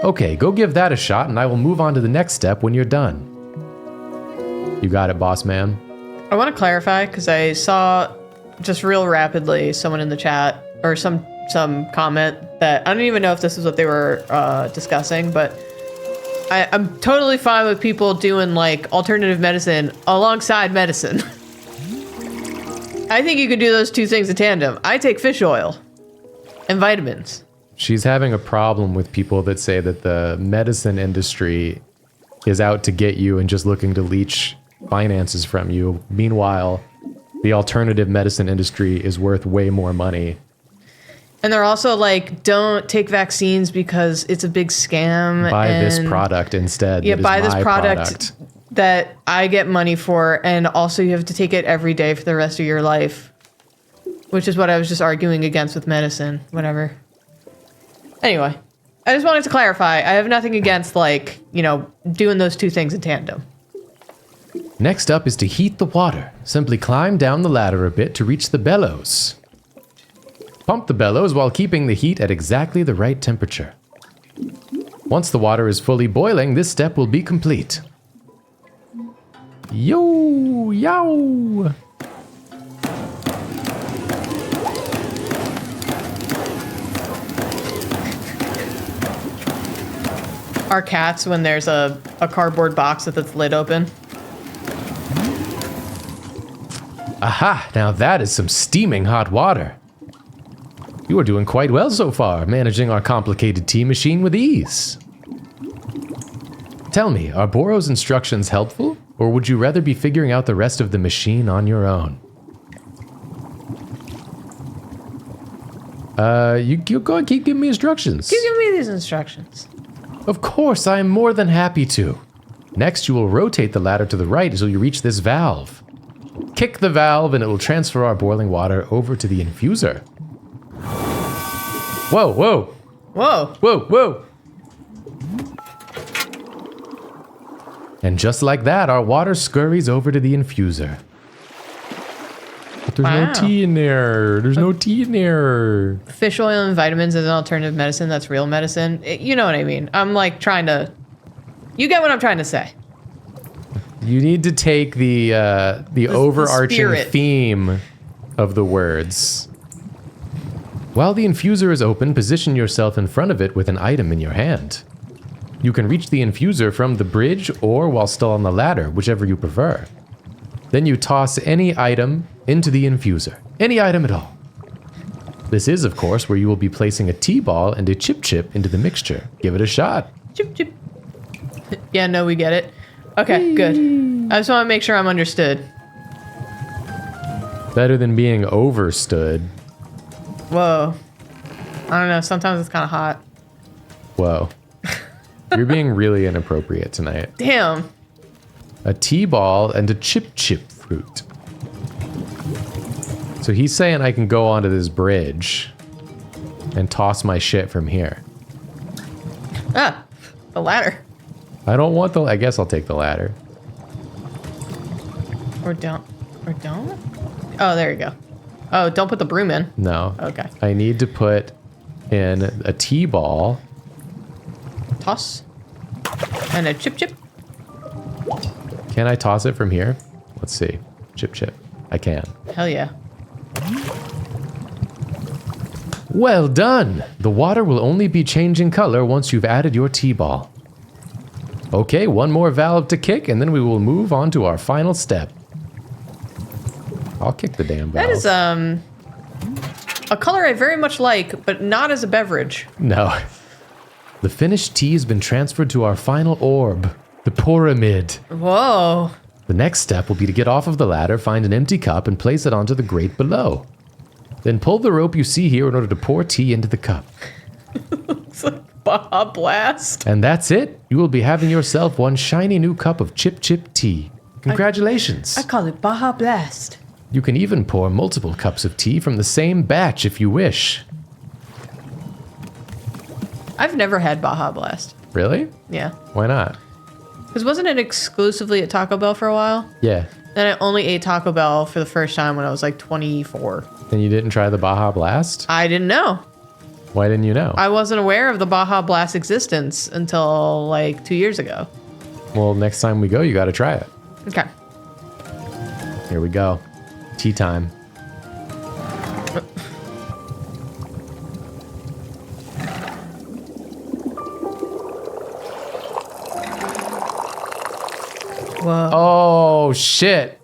Okay, go give that a shot and I will move on to the next step when you're done. You got it, boss man. I want to clarify because I saw just real rapidly someone in the chat or some comment that I don't even know if this is what they were discussing, but I'm totally fine with people doing like alternative medicine alongside medicine. I think you could do those two things in tandem. I take fish oil and vitamins. She's having a problem with people that say that the medicine industry is out to get you and just looking to leech finances from you. Meanwhile, the alternative medicine industry is worth way more money. And they're also like, don't take vaccines because it's a big scam. Buy this product instead. Yeah, buy this product that I get money for, and also you have to take it every day for the rest of your life. Which is what I was just arguing against with medicine. Whatever. Anyway, I just wanted to clarify. I have nothing against, like, you know, doing those two things in tandem. Next up is to heat the water. Simply climb down the ladder a bit to reach the bellows. Pump the bellows while keeping the heat at exactly the right temperature. Once the water is fully boiling, this step will be complete. Yo, yow! Our cats, when there's a cardboard box with its lid open. Aha! Now that is some steaming hot water. You are doing quite well so far, managing our complicated tea machine with ease. Tell me, are Boro's instructions helpful, or would you rather be figuring out the rest of the machine on your own? You go and keep giving me instructions. Keep giving me these instructions. Of course, I am more than happy to. Next, you will rotate the ladder to the right until you reach this valve. Kick the valve and it will transfer our boiling water over to the infuser. Whoa, whoa. Whoa. Whoa, whoa. And just like that, our water scurries over to the infuser. But there's no tea in there. There's no tea in there. Fish oil and vitamins is an alternative medicine. That's real medicine. You know what I mean. I'm like trying to... You get what I'm trying to say. You need to take the overarching theme of the words. While the infuser is open, position yourself in front of it with an item in your hand. You can reach the infuser from the bridge or while still on the ladder, whichever you prefer. Then you toss any item into the infuser. Any item at all. This is, of course, where you will be placing a tea ball and a chip into the mixture. Give it a shot. Chip. Yeah, no, we get it. Okay, good. I just want to make sure I'm understood. Better than being overstood. Whoa. I don't know. Sometimes it's kind of hot. Whoa. You're being really inappropriate tonight. Damn. A tea ball and a chip fruit. So he's saying I can go onto this bridge and toss my shit from here. Ah, the ladder. I don't want the... I guess I'll take the ladder. Or don't. Or don't? Oh, there you go. Oh, don't put the broom in. No. Okay. I need to put in a tea ball. Toss. And a chip chip. Can I toss it from here? Let's see. Chip chip. I can. Hell yeah. Well done! The water will only be changing color once you've added your tea ball. Okay, one more valve to kick, and then we will move on to our final step. I'll kick the damn valve. That is a color I very much like, but not as a beverage. No. The finished tea has been transferred to our final orb, the pyramid. Whoa. The next step will be to get off of the ladder, find an empty cup, and place it onto the grate below. Then pull the rope you see here in order to pour tea into the cup. It's like Baja Blast. And that's it. You will be having yourself one shiny new cup of Chip Chip tea. Congratulations. I call it Baja Blast. You can even pour multiple cups of tea from the same batch if you wish. I've never had Baja Blast. Really? Yeah. Why not? Because wasn't it exclusively at Taco Bell for a while? Yeah. And I only ate Taco Bell for the first time when I was like 24. And you didn't try the Baja Blast? I didn't know. Why didn't you know? I wasn't aware of the Baja Blast existence until like 2 years ago. Well, next time we go, you got to try it. Okay. Here we go. Tea time. Whoa. Oh, shit.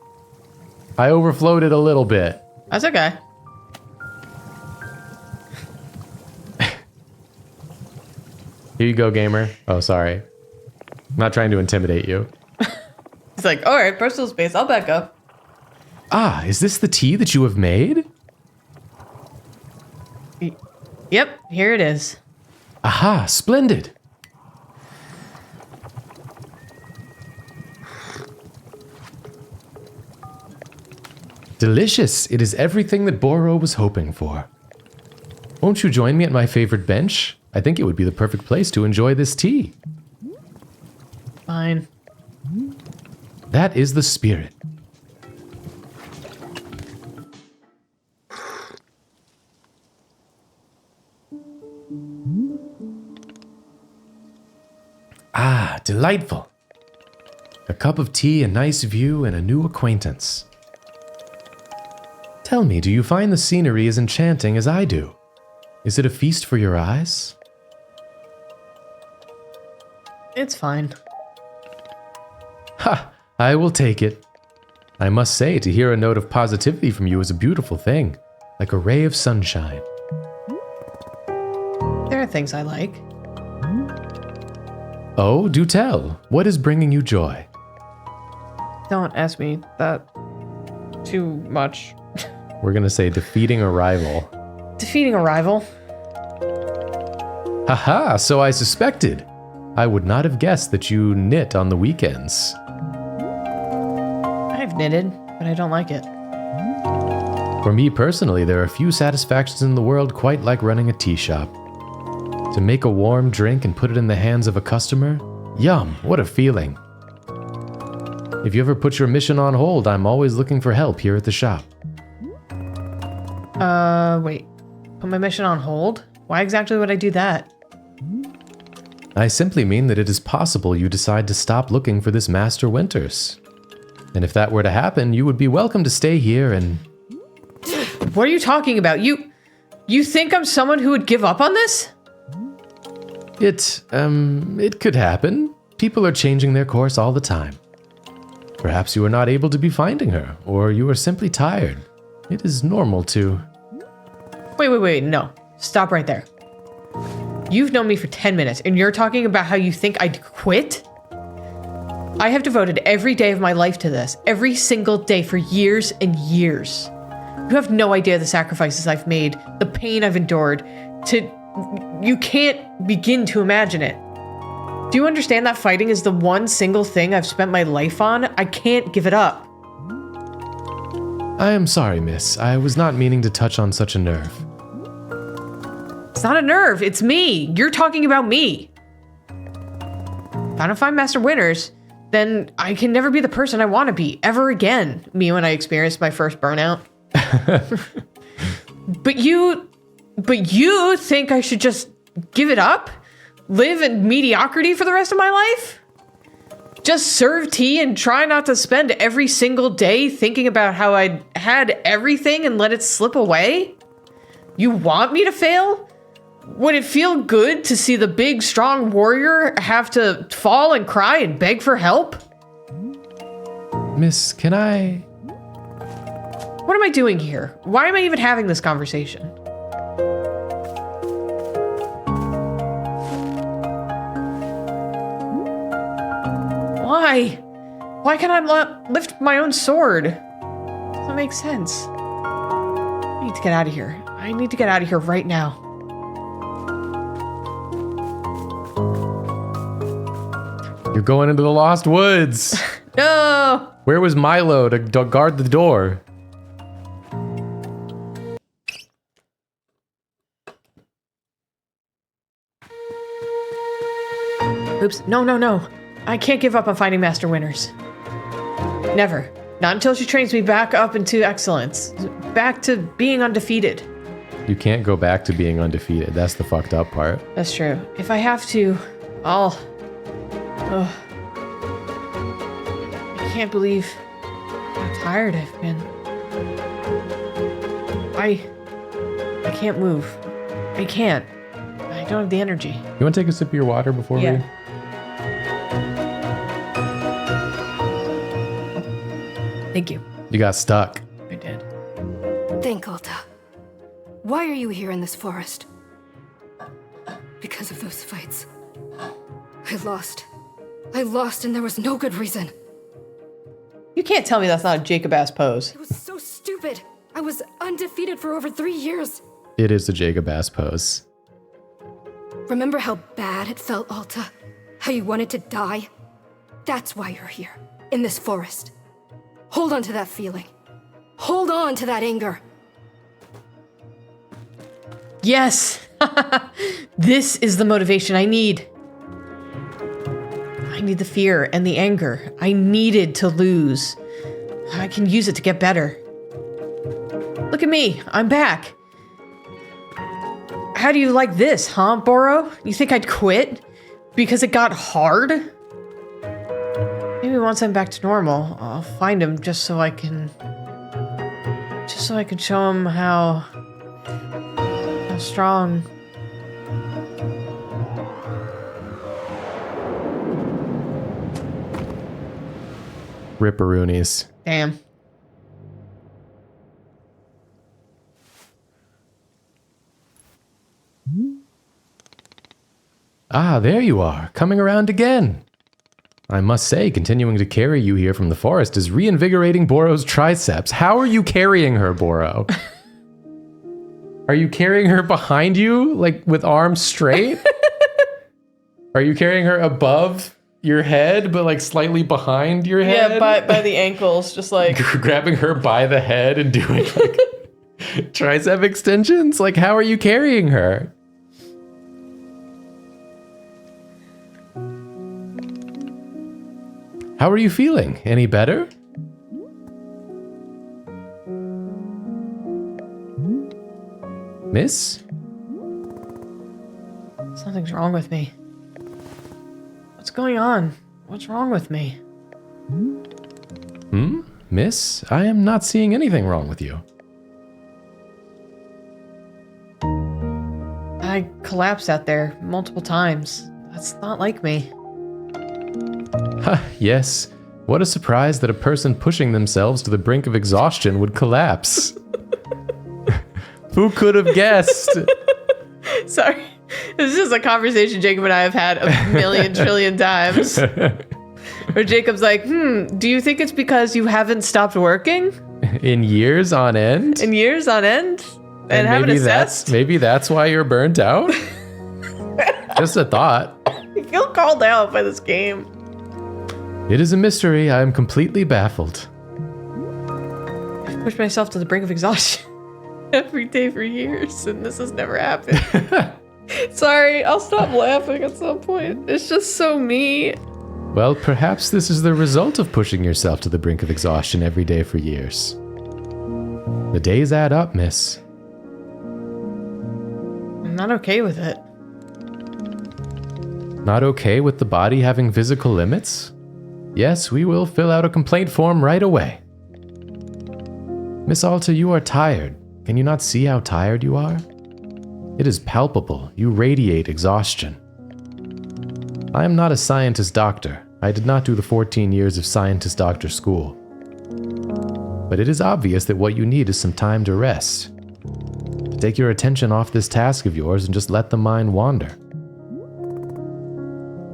I overflowed it a little bit. That's okay. Here you go, gamer. Oh, sorry. I'm not trying to intimidate you. It's like, all right, personal space. I'll back up. Ah, is this the tea that you have made? Yep, here it is. Aha, splendid. Delicious. It is everything that Boro was hoping for. Won't you join me at my favorite bench? I think it would be the perfect place to enjoy this tea. Fine. That is the spirit. Ah, delightful. A cup of tea, a nice view, and a new acquaintance. Tell me, do you find the scenery as enchanting as I do? Is it a feast for your eyes? It's fine. Ha! I will take it. I must say, to hear a note of positivity from you is a beautiful thing, like a ray of sunshine. There are things I like. Oh, do tell. What is bringing you joy? Don't ask me that too much. We're gonna say defeating a rival. Defeating a rival. Haha, so I suspected. I would not have guessed that you knit on the weekends. I've knitted, but I don't like it. For me personally, there are few satisfactions in the world quite like running a tea shop. To make a warm drink and put it in the hands of a customer? Yum, what a feeling. If you ever put your mission on hold, I'm always looking for help here at the shop. Wait. Put my mission on hold? Why exactly would I do that? I simply mean that it is possible you decide to stop looking for this Master Winters. And if that were to happen, you would be welcome to stay here and... What are you talking about? You think I'm someone who would give up on this? It could happen. People are changing their course all the time. Perhaps you are not able to be finding her, or you are simply tired. It is normal to... Wait, no. Stop right there. You've known me for 10 minutes, and you're talking about how you think I'd quit? I have devoted every day of my life to this, every single day for years and years. You have no idea the sacrifices I've made, the pain I've endured, you can't begin to imagine it. Do you understand that fighting is the one single thing I've spent my life on? I can't give it up. I am sorry, miss. I was not meaning to touch on such a nerve. It's not a nerve, it's me. You're talking about me. If I don't find Master Winters, then I can never be the person I want to be ever again. Me when I experienced my first burnout. But you think I should just give it up? Live in mediocrity for the rest of my life? Just serve tea and try not to spend every single day thinking about how I had everything and let it slip away? You want me to fail? Would it feel good to see the big, strong warrior have to fall and cry and beg for help? Miss, can I... What am I doing here? Why am I even having this conversation? Why? Why can't I lift my own sword? Doesn't make sense. I need to get out of here. I need to get out of here right now. You're going into the Lost Woods. No! Where was Milo to guard the door? Oops. No. I can't give up on finding Master Winners. Never. Not until she trains me back up into excellence. Back to being undefeated. You can't go back to being undefeated. That's the fucked up part. That's true. If I have to, I'll... Ugh. I can't believe how tired I've been. I can't move. I can't. I don't have the energy. You want to take a sip of your water before we... Thank you. You got stuck. I did. Think, Alta. Why are you here in this forest? Because of those fights. I lost and there was no good reason. You can't tell me that's not a Jacob-ass pose. It was so stupid. I was undefeated for over 3 years. It is the Jacob ass pose. Remember how bad it felt, Alta? How you wanted to die? That's why you're here, in this forest. Hold on to that feeling. Hold on to that anger. Yes! This is the motivation I need. I need the fear and the anger. I needed to lose. I can use it to get better. Look at me. I'm back. How do you like this, huh, Boro? You think I'd quit? Because it got hard? Maybe once I'm back to normal, I'll find him just so I can show him how strong. Ripperoonies. Damn. Ah, there you are, coming around again. I must say, continuing to carry you here from the forest is reinvigorating Boro's triceps. How are you carrying her, Boro? Are you carrying her behind you, like with arms straight? Are you carrying her above your head, but like slightly behind your head? Yeah, by the ankles, just like... Grabbing her by the head and doing like tricep extensions? Like, how are you carrying her? How are you feeling? Any better? Miss? Something's wrong with me. What's going on? What's wrong with me? Miss? I am not seeing anything wrong with you. I collapsed out there multiple times. That's not like me. Yes. What a surprise that a person pushing themselves to the brink of exhaustion would collapse. Who could have guessed? Sorry. This is a conversation Jacob and I have had a million trillion times. Where Jacob's like, do you think it's because you haven't stopped working? In years on end? In years on end? And haven't assessed? Maybe that's why you're burnt out? Just a thought. I feel called out by this game. It is a mystery. I am completely baffled. I've pushed myself to the brink of exhaustion every day for years, and this has never happened. Sorry, I'll stop laughing at some point. It's just so me. Well, perhaps this is the result of pushing yourself to the brink of exhaustion every day for years. The days add up, miss. I'm not okay with it. Not okay with the body having physical limits? Yes, we will fill out a complaint form right away. Miss Alta, you are tired. Can you not see how tired you are? It is palpable. You radiate exhaustion. I am not a scientist doctor. I did not do the 14 years of scientist doctor school. But it is obvious that what you need is some time to rest. To take your attention off this task of yours and just let the mind wander.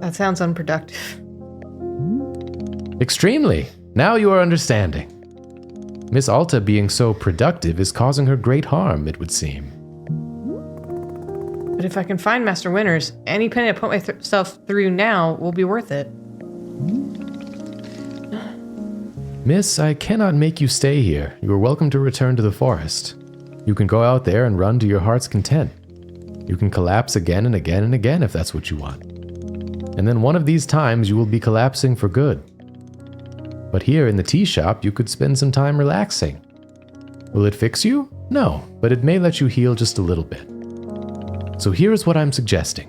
That sounds unproductive. Extremely. Now you are understanding. Miss Alta being so productive is causing her great harm, it would seem. But if I can find Master Winters, any penny I put myself through now will be worth it. Miss, I cannot make you stay here. You are welcome to return to the forest. You can go out there and run to your heart's content. You can collapse again and again and again if that's what you want. And then one of these times you will be collapsing for good. But here in the tea shop, you could spend some time relaxing. Will it fix you? No, but it may let you heal just a little bit. So here's what I'm suggesting.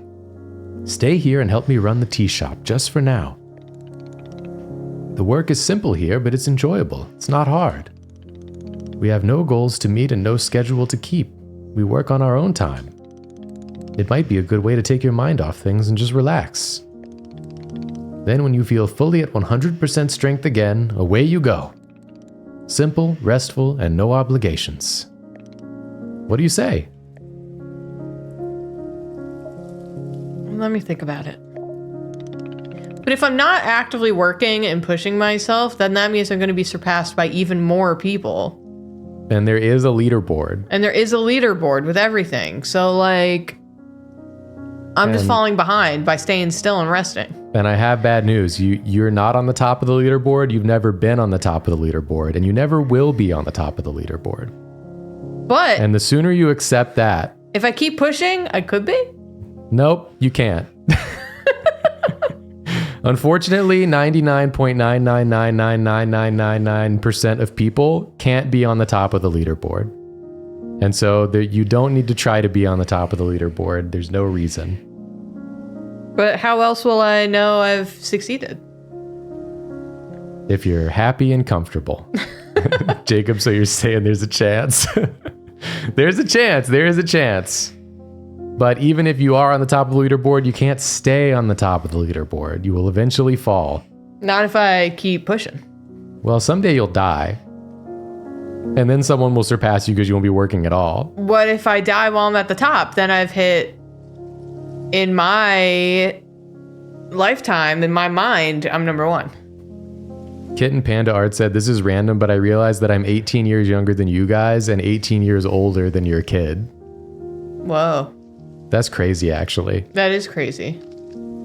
Stay here and help me run the tea shop, just for now. The work is simple here, but it's enjoyable. It's not hard. We have no goals to meet and no schedule to keep. We work on our own time. It might be a good way to take your mind off things and just relax. Then when you feel fully at 100% strength again, away you go. Simple, restful, and no obligations. What do you say? Let me think about it. But if I'm not actively working and pushing myself, then that means I'm going to be surpassed by even more people. And there is a leaderboard. And there is a leaderboard with everything. So, like, I'm just falling behind by staying still and resting. And I have bad news. You're not on the top of the leaderboard. You've never been on the top of the leaderboard. And you never will be on the top of the leaderboard. But And the sooner you accept that... if I keep pushing, I could be? Nope, you can't. Unfortunately, 99.9999999% of people can't be on the top of the leaderboard. And so you don't need to try to be on the top of the leaderboard. There's no reason. But how else will I know I've succeeded? If you're happy and comfortable. Jacob, so you're saying there's a chance? There's a chance. There is a chance. But even if you are on the top of the leaderboard, you can't stay on the top of the leaderboard. You will eventually fall. Not if I keep pushing. Well, someday you'll die. And then someone will surpass you because you won't be working at all. What if I die while I'm at the top? Then I've hit, in my lifetime, in my mind, I'm number one. Kitten Panda Art said, this is random, but I realized that I'm 18 years younger than you guys and 18 years older than your kid. Whoa. That's crazy, actually. That is crazy.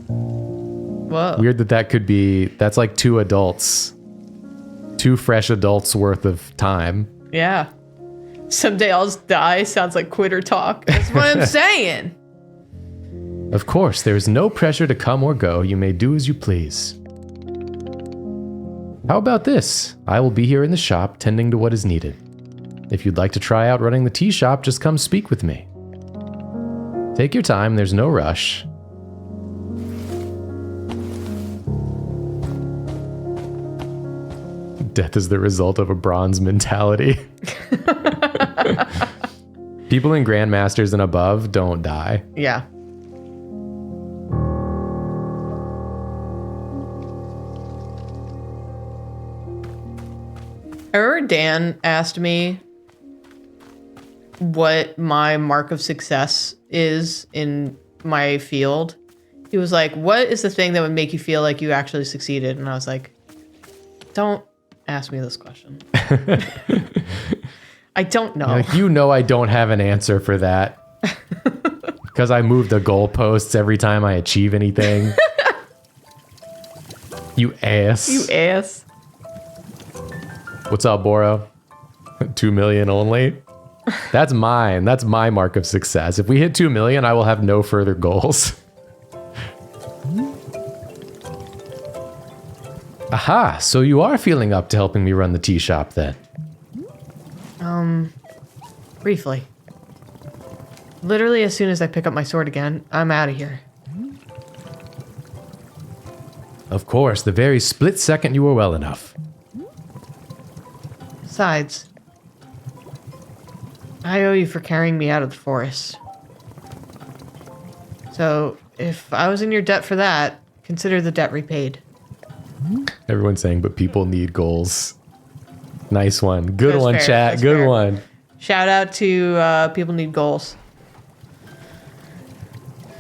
Whoa. Weird that could be, that's like 2 adults. 2 fresh adults worth of time. Yeah. Someday I'll just die. Sounds like quitter talk. That's what I'm saying. Of course, there is no pressure to come or go. You may do as you please. How about this? I will be here in the shop tending to what is needed. If you'd like to try out running the tea shop, just come speak with me. Take your time, there's no rush. Death is the result of a bronze mentality. People in Grandmasters and above don't die. Yeah. I remember Dan asked me what my mark of success is in my field. He was like, what is the thing that would make you feel like you actually succeeded? And I was like, don't ask me this question. I don't know. Like, you know I don't have an answer for that. Because I move the goalposts every time I achieve anything. You ass. You ass. What's up, Boro? 2 million only? That's mine. That's my mark of success. If we hit 2 million, I will have no further goals. Aha, so you are feeling up to helping me run the tea shop then? Briefly. Literally as soon as I pick up my sword again, I'm out of here. Of course, the very split second you were well enough. Besides, I owe you for carrying me out of the forest. So, if I was in your debt for that, consider the debt repaid. Everyone's saying, but people need goals. Nice one. Good That's one, fair, chat. that's Good fair. one. Shout out to people need goals.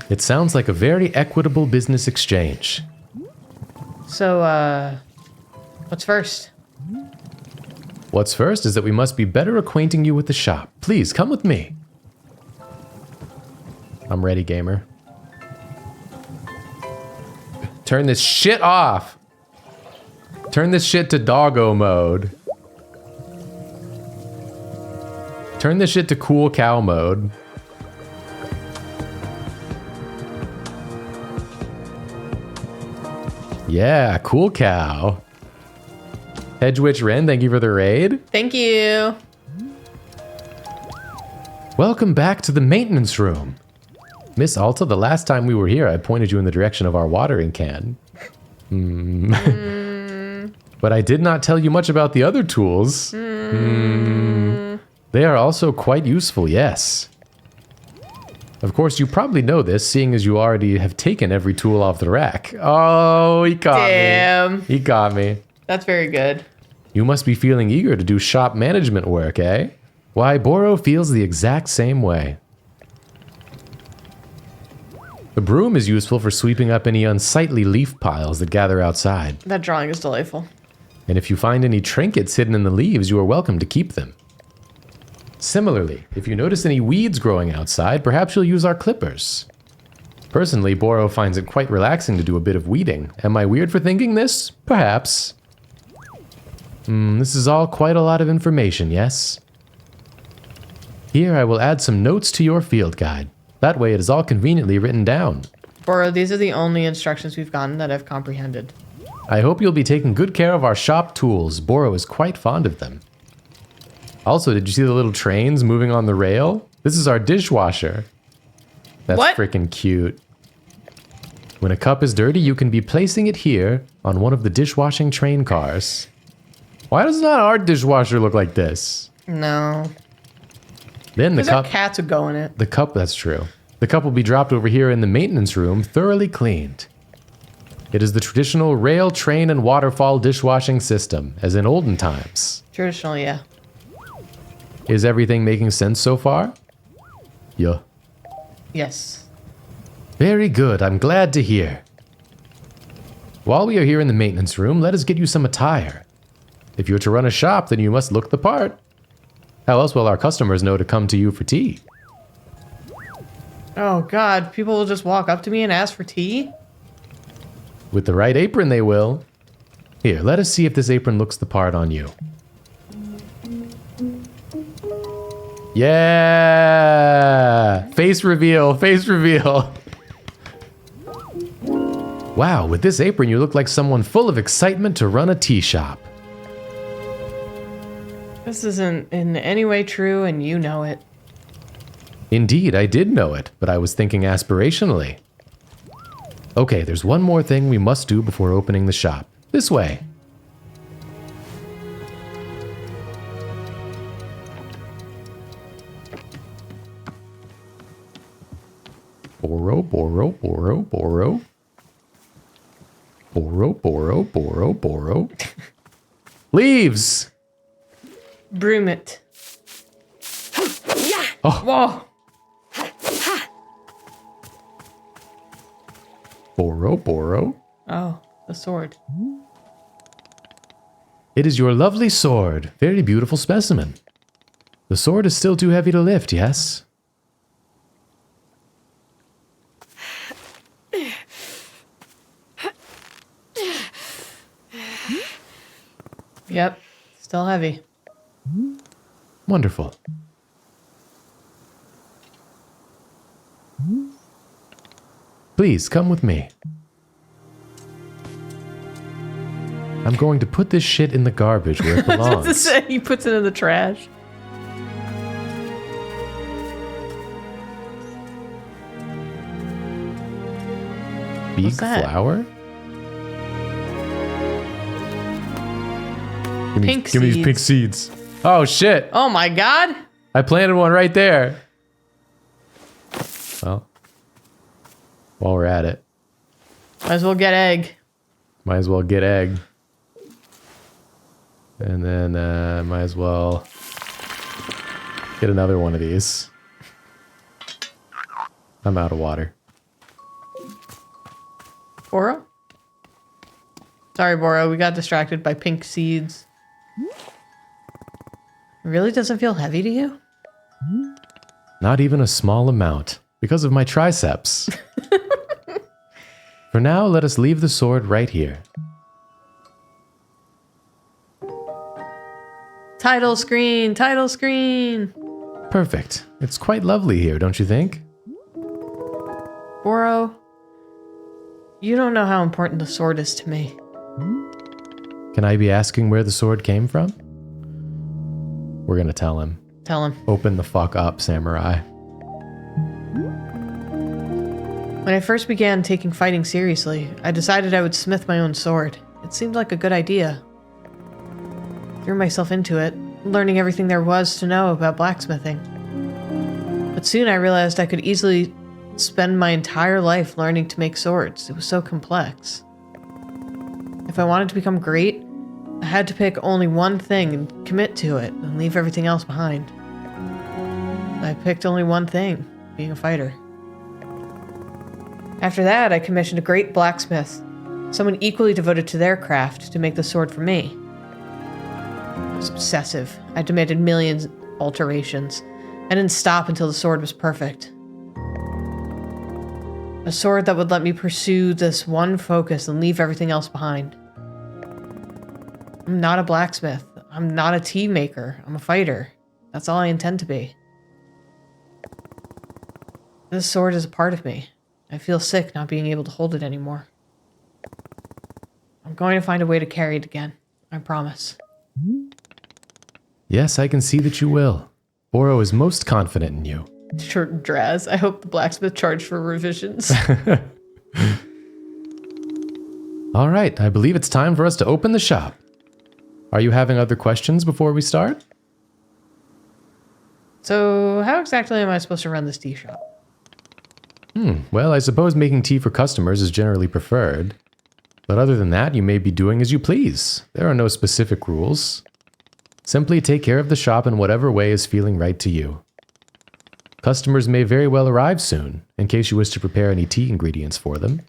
It sounds like a very equitable business exchange. So, what's first? What's first is that we must be better acquainting you with the shop. Please, come with me. I'm ready, gamer. Turn this shit off. Turn this shit to doggo mode. Turn this shit to cool cow mode. Yeah, cool cow. Hedgewitch Wren, thank you for the raid. Thank you. Welcome back to the maintenance room. Miss Alta, the last time we were here, I pointed you in the direction of our watering can. But I did not tell you much about the other tools. They are also quite useful, yes. Of course, you probably know this, seeing as you already have taken every tool off the rack. Oh, he got Damn. me. He got me. That's very good. You must be feeling eager to do shop management work, eh? Why, Boro feels the exact same way. The broom is useful for sweeping up any unsightly leaf piles that gather outside. That drawing is delightful. And if you find any trinkets hidden in the leaves, you are welcome to keep them. Similarly, if you notice any weeds growing outside, perhaps you'll use our clippers. Personally, Boro finds it quite relaxing to do a bit of weeding. Am I weird for thinking this? Perhaps. This is all quite a lot of information, yes? Here I will add some notes to your field guide. That way it is all conveniently written down. Boro, these are the only instructions we've gotten that I've comprehended. I hope you'll be taking good care of our shop tools. Boro is quite fond of them. Also, did you see the little trains moving on the rail? This is our dishwasher. That's What? freaking cute. When a cup is dirty, you can be placing it here on one of the dishwashing train cars. Why does not our dishwasher look like this? No. Then the Because our cup, cats would go in it. that's true. The cup will be dropped over here in the maintenance room, thoroughly cleaned. It is the traditional rail, train, and waterfall dishwashing system, as in olden times. Traditional, yeah. Is everything making sense so far? Yeah. Yes. Very good, I'm glad to hear. While we are here in the maintenance room, let us get you some attire. If you're to run a shop, then you must look the part. How else will our customers know to come to you for tea? Oh god, people will just walk up to me and ask for tea? With the right apron, they will. Here, let us see if this apron looks the part on you. Yeah! Face reveal, face reveal. Wow, with this apron, you look like someone full of excitement to run a tea shop. This isn't in any way true, and you know it. Indeed, I did know it, but I was thinking aspirationally. Okay, there's one more thing we must do before opening the shop. This way. Boro, Boro, Boro, Boro. Boro, Boro, Boro, Boro. Leaves! Broom it. Oh. Whoa! Boro, Boro. Oh, the sword. It is your lovely sword. Very beautiful specimen. The sword is still too heavy to lift, yes? Yep, still heavy. Wonderful. Please, come with me. I'm going to put this shit in the garbage where it belongs. He puts it in the trash. Big What's that? flower? Pink give me these pink seeds. Oh shit! Oh my god! I planted one right there. Well, while we're at it, Might as well get egg. might as well get egg. And then might as well get another one of these. I'm out of water. Boro? Sorry, Boro. We got distracted by pink seeds. It really doesn't feel heavy to you? Not even a small amount, because of my triceps. For now, let us leave the sword right here. Title screen! Title screen! Perfect. It's quite lovely here, don't you think? Boro, you don't know how important the sword is to me. Can I be asking where the sword came from? We're gonna tell him. Tell him. Open the fuck up, samurai. When I first began taking fighting seriously, I decided I would smith my own sword. It seemed like a good idea. Threw myself into it, learning everything there was to know about blacksmithing. But soon I realized I could easily spend my entire life learning to make swords. It was so complex. If I wanted to become great, I had to pick only one thing and commit to it and leave everything else behind. I picked only one thing, being a fighter. After that, I commissioned a great blacksmith, someone equally devoted to their craft, to make the sword for me. I was obsessive. I demanded millions alterations. I didn't stop until the sword was perfect. A sword that would let me pursue this one focus and leave everything else behind. I'm not a blacksmith. I'm not a tea maker. I'm a fighter. That's all I intend to be. This sword is a part of me. I feel sick not being able to hold it anymore. I'm going to find a way to carry it again. I promise. Yes, I can see that you will. Boro is most confident in you. Short Draz. I hope the blacksmith charged for revisions. All right, I believe it's time for us to open the shop. Are you having other questions before we start? So, how exactly am I supposed to run this tea shop? Well, I suppose making tea for customers is generally preferred. But other than that, you may be doing as you please. There are no specific rules. Simply take care of the shop in whatever way is feeling right to you. Customers may very well arrive soon, in case you wish to prepare any tea ingredients for them.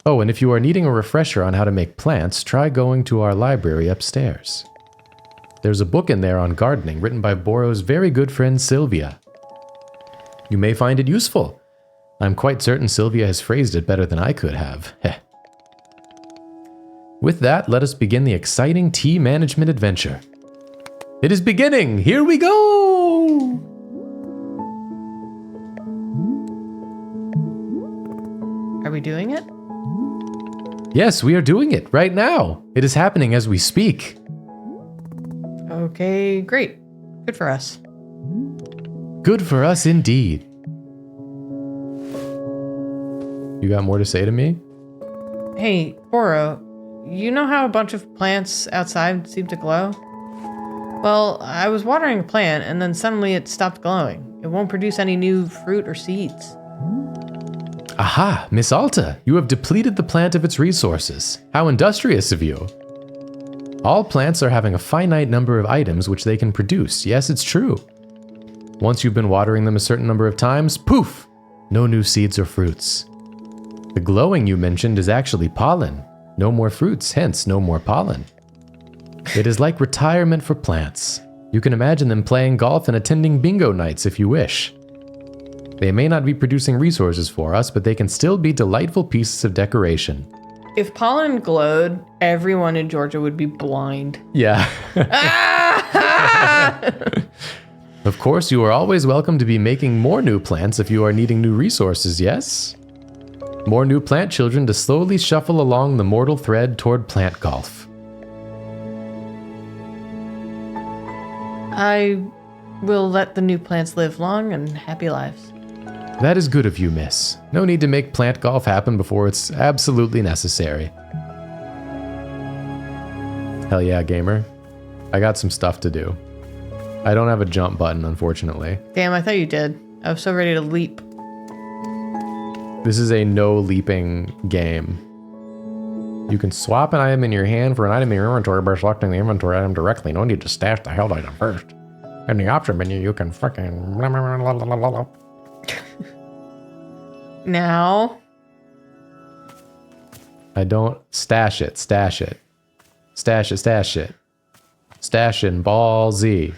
Oh, and if you are needing a refresher on how to make plants, try going to our library upstairs. There's a book in there on gardening written by Boro's very good friend Sylvia. You may find it useful. I'm quite certain Sylvia has phrased it better than I could have. Heh. With that, let us begin the exciting tea management adventure. It is beginning! Here we go! Are we doing it? Yes, we are doing it right now. It is happening as we speak. Okay, great. Good for us. Good for us indeed. You got more to say to me? Hey, Boro, you know how a bunch of plants outside seem to glow? Well, I was watering a plant and then suddenly it stopped glowing. It won't produce any new fruit or seeds. Aha, Miss Alta, you have depleted the plant of its resources. How industrious of you. All plants are having a finite number of items which they can produce. Yes, it's true. Once you've been watering them a certain number of times, poof, no new seeds or fruits. The glowing you mentioned is actually pollen. No more fruits, hence no more pollen. It is like retirement for plants. You can imagine them playing golf and attending bingo nights if you wish. They may not be producing resources for us, but they can still be delightful pieces of decoration. If pollen glowed, everyone in Georgia would be blind. Yeah. Of course, you are always welcome to be making more new plants if you are needing new resources, yes? More new plant children to slowly shuffle along the mortal thread toward plant golf. I will let the new plants live long and happy lives. That is good of you, miss. No need to make plant golf happen before it's absolutely necessary. Hell yeah, gamer. I got some stuff to do. I don't have a jump button, unfortunately. Damn, I thought you did. I was so ready to leap. This is a no leaping game. You can swap an item in your hand for an item in your inventory by selecting the inventory item directly. No need to stash the held item first. In the option menu, you can fucking... Now. I don't... Stash it. Stash it. Stash it. Stash it. Stash in ball Z.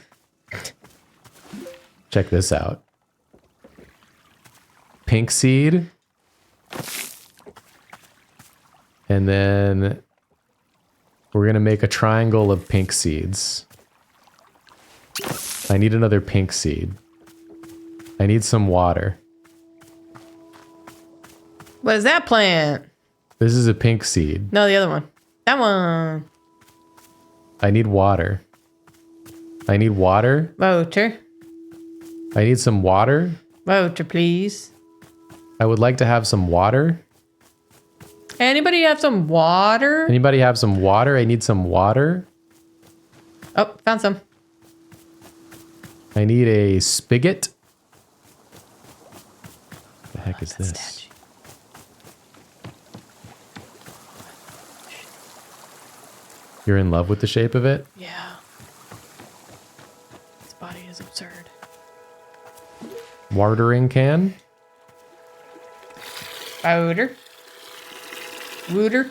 Check this out. Pink seed. And then we're going to make a triangle of pink seeds. I need another pink seed. I need some water. What is that plant? This is a pink seed. No, the other one. That one. I need water. I need water. Voucher. I need some water. Voucher, please. I would like to have some water. Anybody have some water? Anybody have some water? I need some water. Oh, found some. I need a spigot. What the heck is this? Statue. You're in love with the shape of it? Yeah. This body is absurd. Watering can. Powder. Wooter.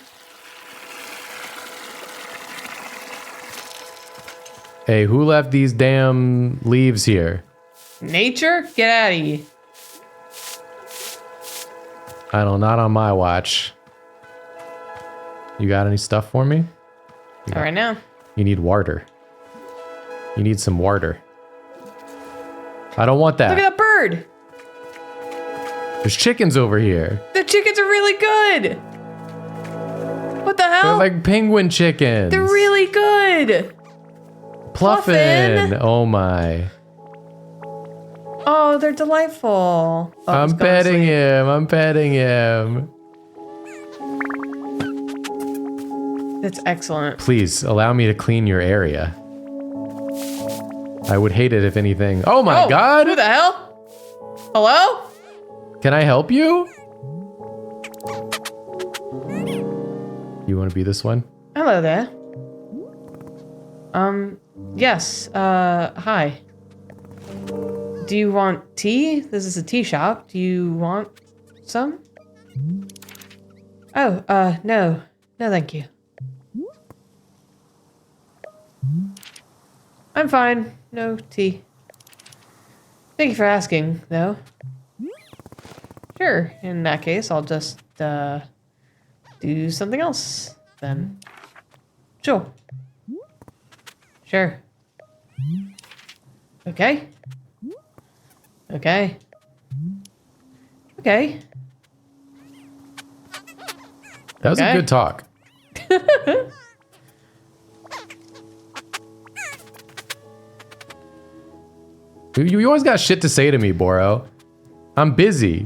Hey, who left these damn leaves here? Nature? Get out of here. I don't, not on my watch. You got any stuff for me? All right now. You need water. You need some water. I don't want that. Look at that bird. There's chickens over here. The chickens are really good. What the hell? They're like penguin chickens. They're really good. Pluffin. Oh my. Oh, they're delightful. Oh, I'm petting him. I'm petting him. That's excellent. Please allow me to clean your area. I would hate it if anything. Oh my God. Who the hell? Hello? Can I help you? You want to be this one? Hello there. Yes, hi. Do you want tea? This is a tea shop. Do you want some? Oh, no. No, thank you. I'm fine. No tea. Thank you for asking, though. Sure, in that case, I'll just, do something else, then. Sure. Sure. Okay. Okay. Okay. That was a good talk. You always got shit to say to me, Boro. I'm busy.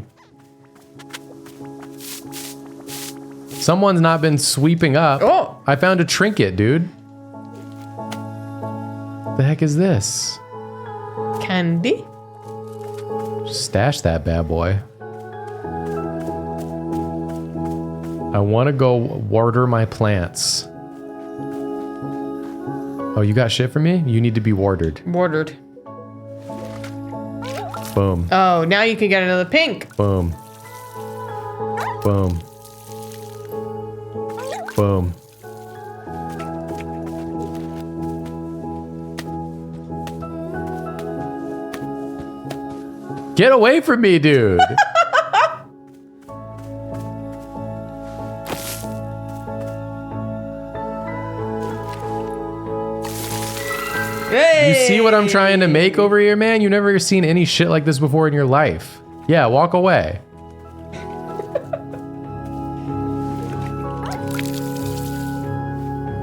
Someone's not been sweeping up. Oh! I found a trinket, dude. The heck is this? Candy? Stash that bad boy. I want to go water my plants. Oh, you got shit for me? You need to be watered. Watered. Boom. Oh, now you can get another pink. Boom. Boom. Boom. Get away from me, dude. Hey! You see what I'm trying to make over here, man? You've never seen any shit like this before in your life. Yeah, walk away.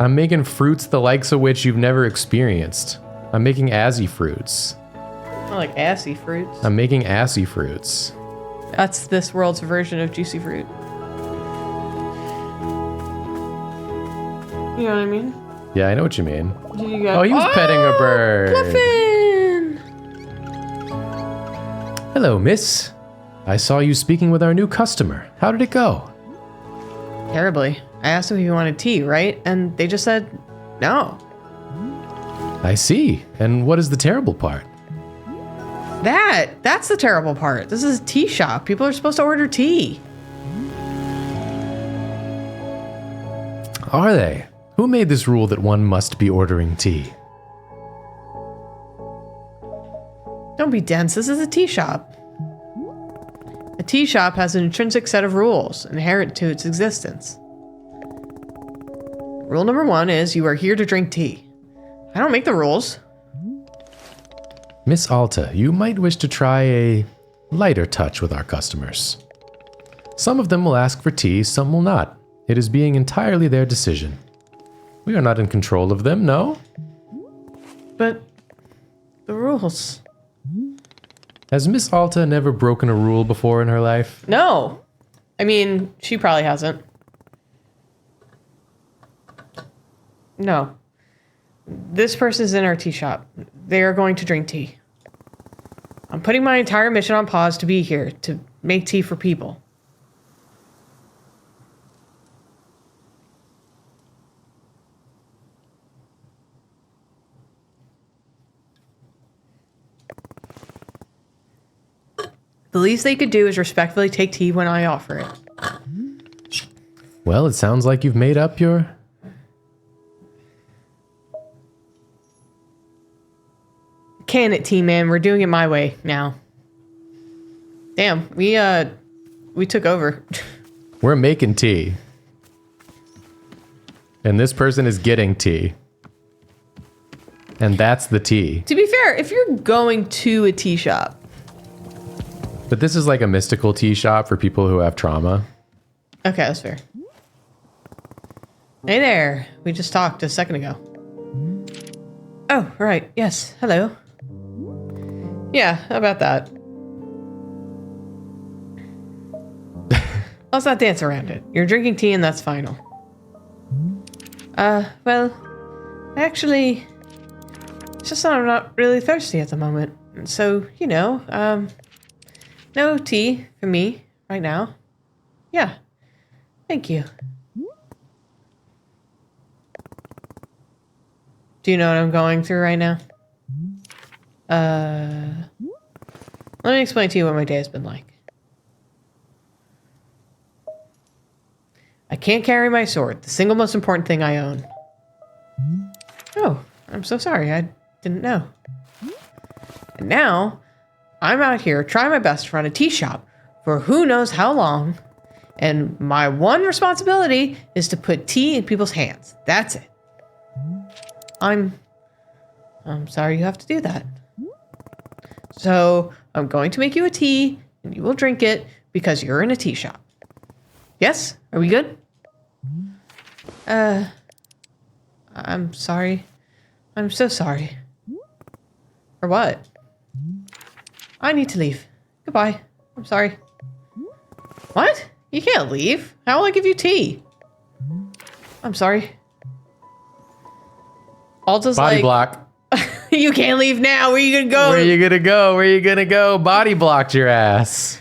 I'm making fruits the likes of which you've never experienced. I'm making azzy fruits. I like assy fruits. I'm making assy fruits. That's this world's version of juicy fruit. You know what I mean? Yeah, I know what you mean. You got, Oh, he was petting a bird. Fluffin! Hello, miss. I saw you speaking with our new customer. How did it go? Terribly. I asked them if you wanted tea, right? And they just said no. I see. And what is the terrible part? That's the terrible part. This is a tea shop. People are supposed to order tea. Are they? Who made this rule that one must be ordering tea? Don't be dense. This is a tea shop. A tea shop has an intrinsic set of rules inherent to its existence. Rule number 1 is you are here to drink tea. I don't make the rules. Miss Alta, you might wish to try a lighter touch with our customers. Some of them will ask for tea, some will not. It is being entirely their decision. We are not in control of them, no? But the rules. Has Miss Alta never broken a rule before in her life? No. I mean, she probably hasn't. No. This person's in our tea shop. They are going to drink tea. I'm putting my entire mission on pause to be here, to make tea for people. The least they could do is respectfully take tea when I offer it. Well, it sounds like you've made up your... Can it, tea man. We're doing it my way now. Damn, we took over. We're making tea. And this person is getting tea. And that's the tea. To be fair, if you're going to a tea shop. But this is like a mystical tea shop for people who have trauma. Okay, that's fair. Hey there. We just talked a second ago. Oh, right. Yes. Hello. Yeah, how about that? Let's not dance around it. You're drinking tea and that's final. Well, actually, it's just that I'm not really thirsty at the moment. So, you know, no tea for me right now. Yeah. Thank you. Do you know what I'm going through right now? Let me explain to you what my day has been like. I can't carry my sword, the single most important thing I own. Oh, I'm so sorry. I didn't know. And now, I'm out here trying my best to run a tea shop for who knows how long, and my one responsibility is to put tea in people's hands. That's it. I'm sorry you have to do that. So, I'm going to make you a tea, and you will drink it because you're in a tea shop. Yes? Are we good? I'm sorry. I'm so sorry. For what? I need to leave. Goodbye. I'm sorry. What? You can't leave. How will I give you tea? I'm sorry. Alta's Body like, block. you can't leave now. Where are you gonna go? Where are you gonna go? Where are you gonna go? Body blocked your ass.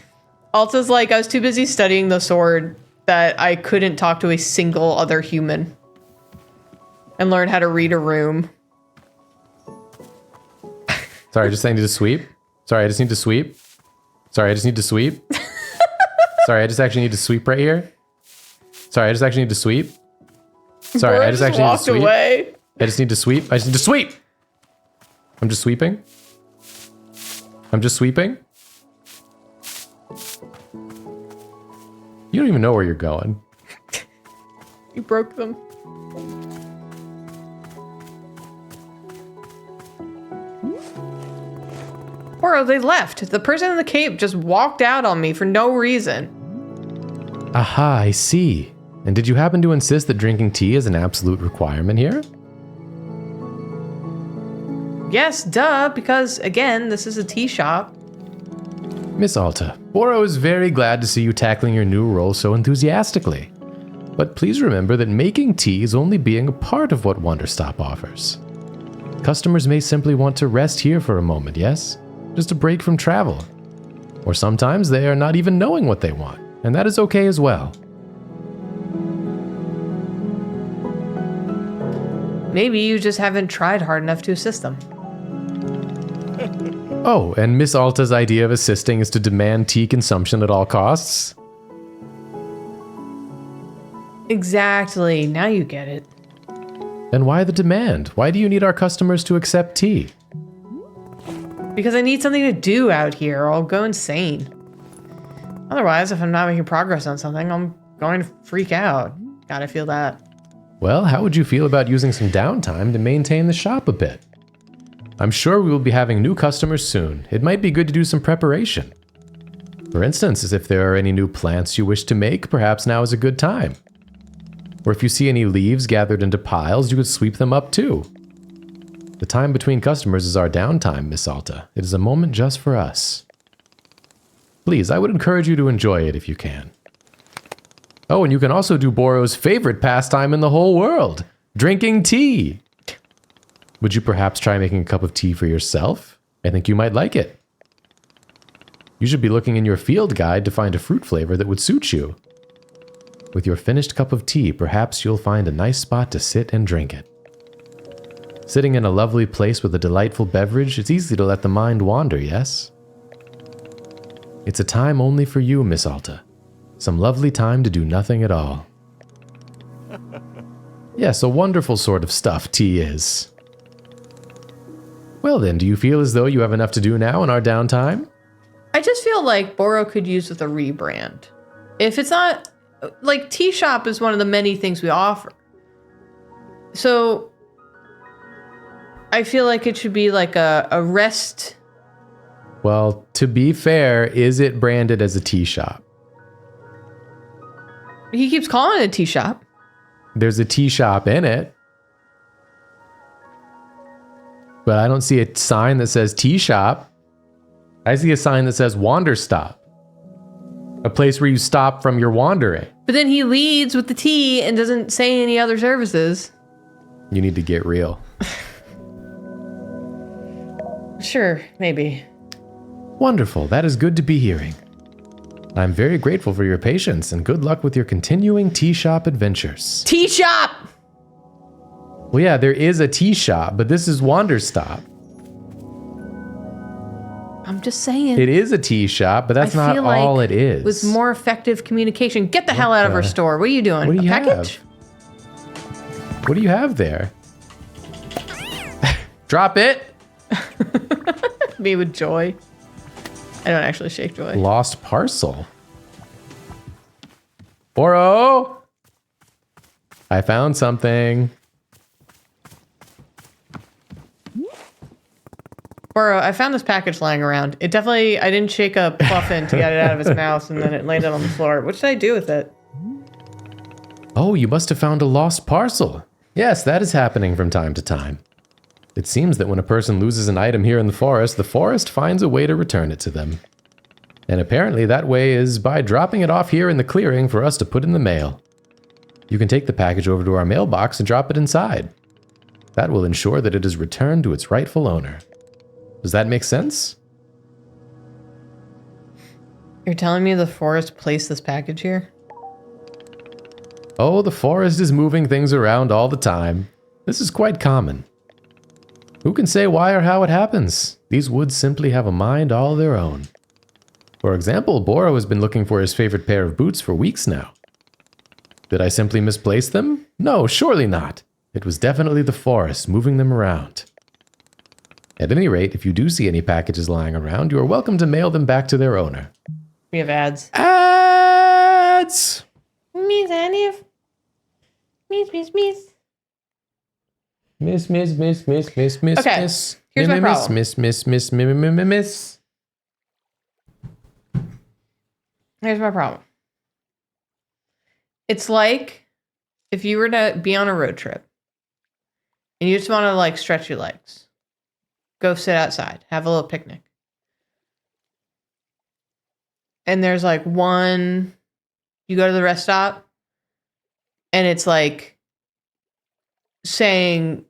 Alta's like, I was too busy studying the sword that I couldn't talk to a single other human and learn how to read a room. Sorry, I just need to sweep. Sorry, I just need to sweep. Sorry, I just need to sweep. Sorry, I just actually need to sweep right here. Sorry, I just actually need to sweep. Sorry, I just actually need to sweep. Away. I just need to sweep. I just need to sweep. I'm just sweeping. I'm just sweeping. You don't even know where you're going. You broke them. Or they left. The person in the cape just walked out on me for no reason. Aha, I see. And did you happen to insist that drinking tea is an absolute requirement here? Yes, duh, because again, this is a tea shop. Miss Alta, Boro is very glad to see you tackling your new role so enthusiastically. But please remember that making tea is only being a part of what Wanderstop offers. Customers may simply want to rest here for a moment, yes? Just a break from travel. Or sometimes they are not even knowing what they want, and that is okay as well. Maybe you just haven't tried hard enough to assist them. Oh, and Miss Alta's idea of assisting is to demand tea consumption at all costs? Exactly. Now you get it. And why the demand? Why do you need our customers to accept tea? Because I need something to do out here, or I'll go insane. Otherwise, if I'm not making progress on something, I'm going to freak out. Gotta feel that. Well, how would you feel about using some downtime to maintain the shop a bit? I'm sure we will be having new customers soon. It might be good to do some preparation. For instance, as if there are any new plants you wish to make, perhaps now is a good time. Or if you see any leaves gathered into piles, you could sweep them up too. The time between customers is our downtime, Miss Alta. It is a moment just for us. Please, I would encourage you to enjoy it if you can. Oh, and you can also do Boro's favorite pastime in the whole world, drinking tea. Would you perhaps try making a cup of tea for yourself? I think you might like it. You should be looking in your field guide to find a fruit flavor that would suit you. With your finished cup of tea, perhaps you'll find a nice spot to sit and drink it. Sitting in a lovely place with a delightful beverage, it's easy to let the mind wander, yes? It's a time only for you, Miss Alta. Some lovely time to do nothing at all. Yes, a wonderful sort of stuff tea is. Well then, do you feel as though you have enough to do now in our downtime? I just feel like Boro could use with a rebrand. If it's not, like, tea shop is one of the many things we offer. So I feel like it should be like a rest. Well, to be fair, is it branded as a tea shop? He keeps calling it a tea shop. There's a tea shop in it. But I don't see a sign that says tea shop. I see a sign that says Wanderstop. A place where you stop from your wandering. But then he leads with the tea and doesn't say any other services. You need to get real. Sure, maybe. Wonderful. That is good to be hearing. I'm very grateful for your patience and good luck with your continuing tea shop adventures. Tea shop! Well, yeah, there is a tea shop, but this is Wanderstop. I'm just saying. It is a tea shop, but that's not all it is. With more effective communication. Get the hell out of our store. What are you doing? What do you package? What do you have there? Drop it! Me with joy. I don't actually shake joy. Lost parcel. Boro! I found something. Boro, I found this package lying around. It definitely, I didn't shake a puffin to get it out of his mouth, and then it landed on the floor. What should I do with it? Oh, you must have found a lost parcel. Yes, that is happening from time to time. It seems that when a person loses an item here in the forest finds a way to return it to them. And apparently that way is by dropping it off here in the clearing for us to put in the mail. You can take the package over to our mailbox and drop it inside. That will ensure that it is returned to its rightful owner. Does that make sense? You're telling me the forest placed this package here? Oh, the forest is moving things around all the time. This is quite common. Who can say why or how it happens? These woods simply have a mind all their own. For example, Boro has been looking for his favorite pair of boots for weeks now. Did I simply misplace them? No, surely not. It was definitely the forest moving them around. At any rate, if you do see any packages lying around, you are welcome to mail them back to their owner. We have ads. Ads! Miss Annie. Miss. Miss. Okay, here's my problem. Miss. Here's my problem. It's like if you were to be on a road trip and you just want to like stretch your legs, go sit outside, have a little picnic. And there's like one, you go to the rest stop and it's like saying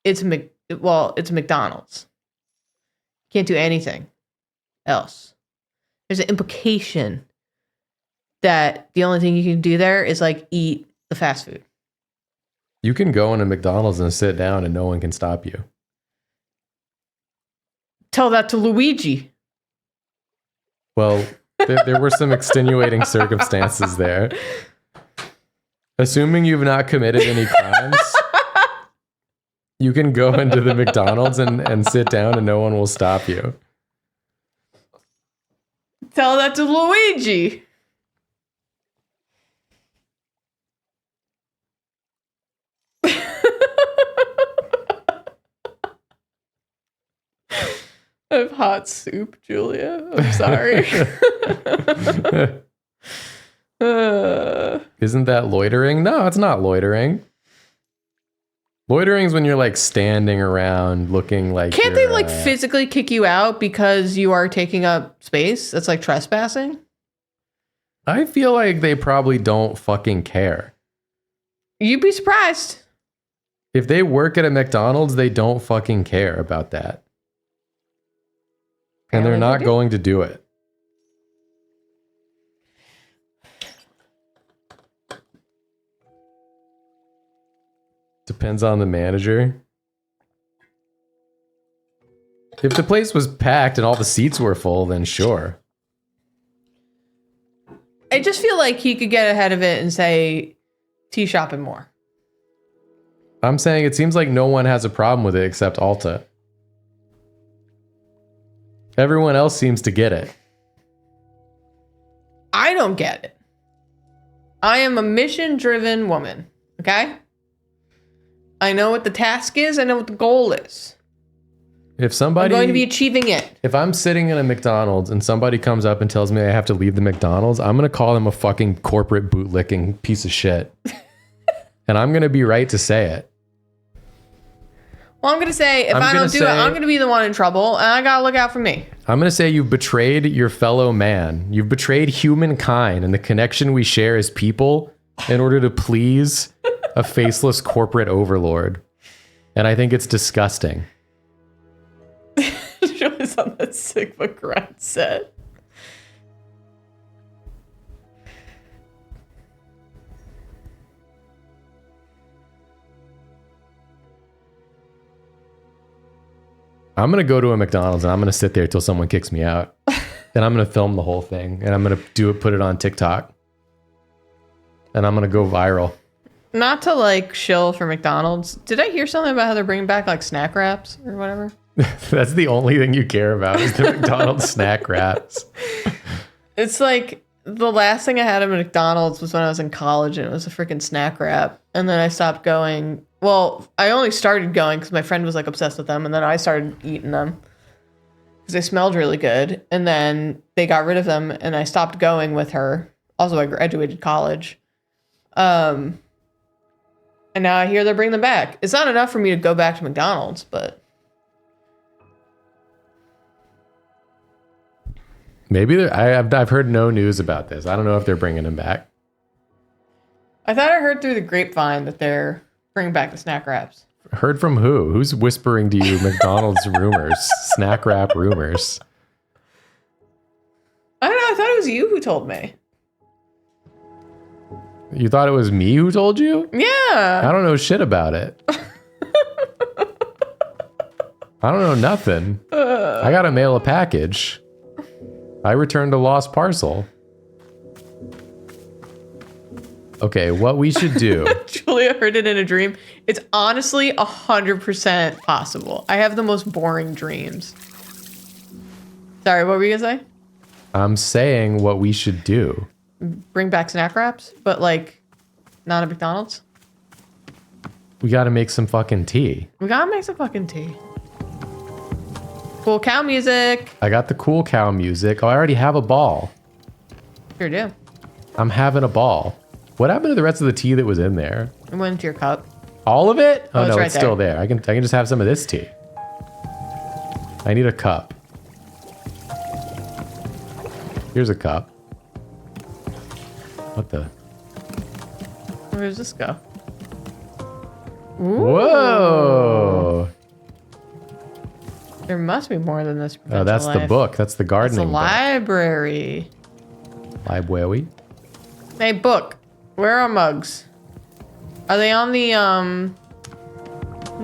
it's McDonald's. Can't do anything else. There's an implication that the only thing you can do there is like eat the fast food. You can go into McDonald's and sit down and no one can stop you. Tell that to Luigi. Well, there were some extenuating circumstances there. Assuming you've not committed any crimes, you can go into the McDonald's and sit down and no one will stop you. Tell that to Luigi. I have hot soup, Julia. I'm sorry. Isn't that loitering? No, it's not loitering. Loitering is when you're like standing around looking like. Can't they like physically kick you out because you are taking up space? That's like trespassing. I feel like they probably don't fucking care. You'd be surprised. If they work at a McDonald's, they don't fucking care about that. And they're not going to do it. Depends on the manager. If the place was packed and all the seats were full, then sure. I just feel like he could get ahead of it and say, tea shop and more. I'm saying it seems like no one has a problem with it except Alta. Everyone else seems to get it. I don't get it. I am a mission-driven woman, okay? I know what the task is. I know what the goal is. If somebody, I'm going to be achieving it. If I'm sitting in a McDonald's and somebody comes up and tells me I have to leave the McDonald's, I'm going to call them a fucking corporate bootlicking piece of shit. And I'm going to be right to say it. Well, I'm going to say, if I don't do it, I'm going to be the one in trouble, and I got to look out for me. I'm going to say you've betrayed your fellow man. You've betrayed humankind and the connection we share as people in order to please a faceless corporate overlord. And I think it's disgusting. It's on that Sigma grind set. I'm going to go to a McDonald's and I'm going to sit there till someone kicks me out. And I'm going to film the whole thing. And I'm going to put it on TikTok. And I'm going to go viral. Not to like shill for McDonald's. Did I hear something about how they're bringing back like snack wraps or whatever? That's the only thing you care about is the McDonald's snack wraps. It's like the last thing I had at McDonald's was when I was in college and it was a freaking snack wrap. And then I stopped going. Well, I only started going because my friend was like obsessed with them. And then I started eating them because they smelled really good. And then they got rid of them and I stopped going with her. Also, I graduated college. And now I hear they're bringing them back. It's not enough for me to go back to McDonald's, but maybe I've heard no news about this. I don't know if they're bringing them back. I thought I heard through the grapevine that they're bringing back the snack wraps. Heard from who? Who's whispering to you McDonald's rumors, snack wrap rumors? I don't know. I thought it was you who told me. You thought it was me who told you? Yeah. I don't know shit about it. I don't know nothing. I gotta mail a package. I returned a lost parcel. Okay, what we should do. Julia heard it in a dream. It's honestly 100% possible. I have the most boring dreams. Sorry, what were you gonna say? I'm saying what we should do. Bring back snack wraps, but like not at McDonald's. We gotta make some fucking tea. We gotta make some fucking tea. Cool cow music. I got the cool cow music. Oh, I already have a ball. Sure do. I'm having a ball. What happened to the rest of the tea that was in there? It went into your cup. All of it? Oh, it's no, right it's still there. I can just have some of this tea. I need a cup. Here's a cup. What the? Where does this go? Whoa! There must be more than this. Oh, that's the book. That's the It's a gardening book. library. Library. Hey, book. Where are mugs? Are they on the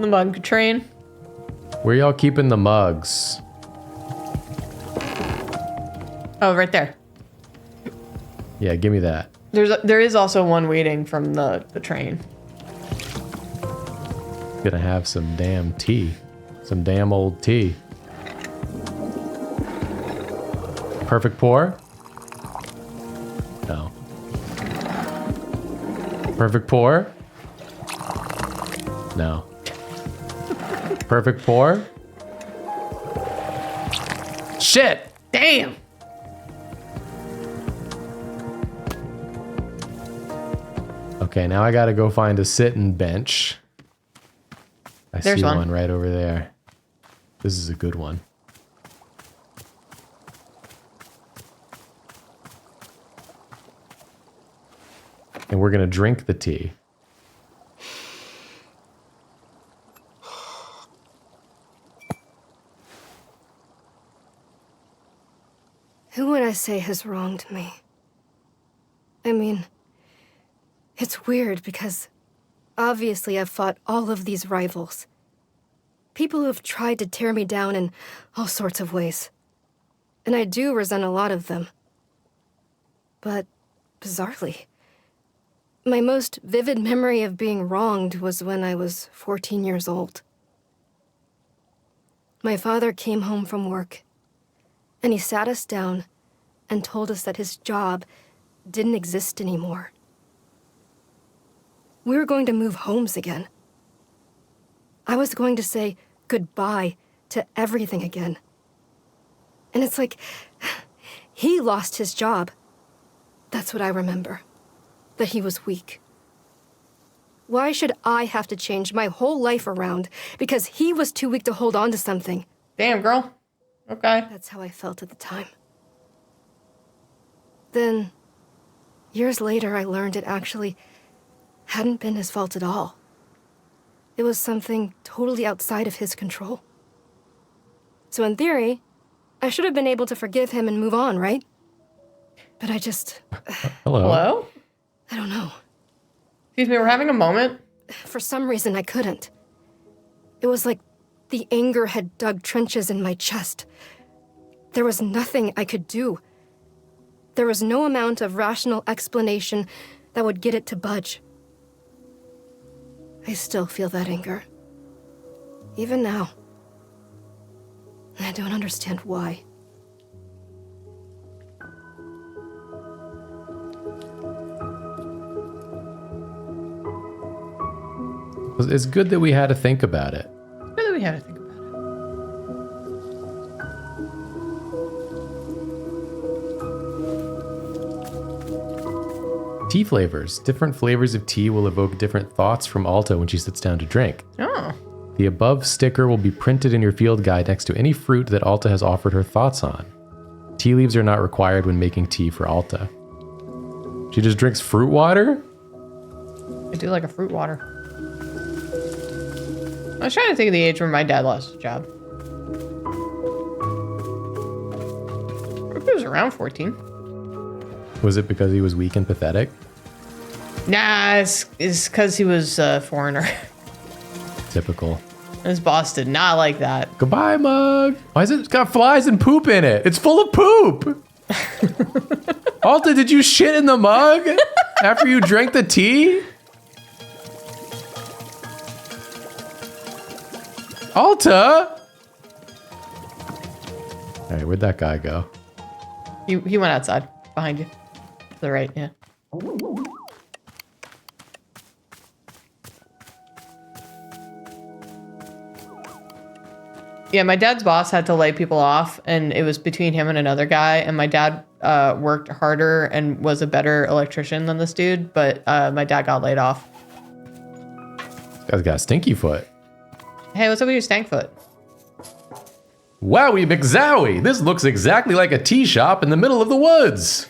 mug train? Where y'all keeping the mugs? Oh, right there. Yeah, give me that. There is also one waiting from the train. Gonna have some damn tea. Some damn old tea. Perfect pour? No. Perfect pour? No. Perfect pour? Shit! Damn. Okay, now I gotta go find a sitting bench. There's see one. one right over there. This is a good one. And we're gonna drink the tea. Who would I say has wronged me? I mean, it's weird because obviously I've fought all of these rivals. People who have tried to tear me down in all sorts of ways. And I do resent a lot of them. But, bizarrely, my most vivid memory of being wronged was when I was 14 years old. My father came home from work, and he sat us down and told us that his job didn't exist anymore. We were going to move homes again. I was going to say goodbye to everything again. And it's like, he lost his job. That's what I remember. That he was weak. Why should I have to change my whole life around because he was too weak to hold on to something? Damn, girl. Okay. That's how I felt at the time. Then, years later, I learned it actually hadn't been his fault at all. It was something totally outside of his control. So in theory, I should have been able to forgive him and move on, right? But I just... Hello. Hello? I don't know. Excuse me, we're having a moment. For some reason, I couldn't. It was like the anger had dug trenches in my chest. There was nothing I could do. There was no amount of rational explanation that would get it to budge. I still feel that anger. Even now. And I don't understand why. It's good that we had to think about it. Good that we had to think about it. Tea flavors. Different flavors of tea will evoke different thoughts from Alta when she sits down to drink. Oh. The above sticker will be printed in your field guide next to any fruit that Alta has offered her thoughts on. Tea leaves are not required when making tea for Alta. She just drinks fruit water? I do like a fruit water. I was trying to think of the age when my dad lost his job. He was around 14. Was it because he was weak and pathetic? Nah, it's because he was a foreigner. Typical. His boss did not like that. Goodbye, mug. Why is it? It's got flies and poop in it. It's full of poop. Alta, did you shit in the mug after you drank the tea? Alta! All right, where'd that guy go? He went outside, behind you. To the right, yeah. Yeah, my dad's boss had to lay people off, and it was between him and another guy. And my dad worked harder and was a better electrician than this dude, but my dad got laid off. This guy's got a stinky foot. Hey, what's up with your stank foot? Wowie McZowie! This looks exactly like a tea shop in the middle of the woods.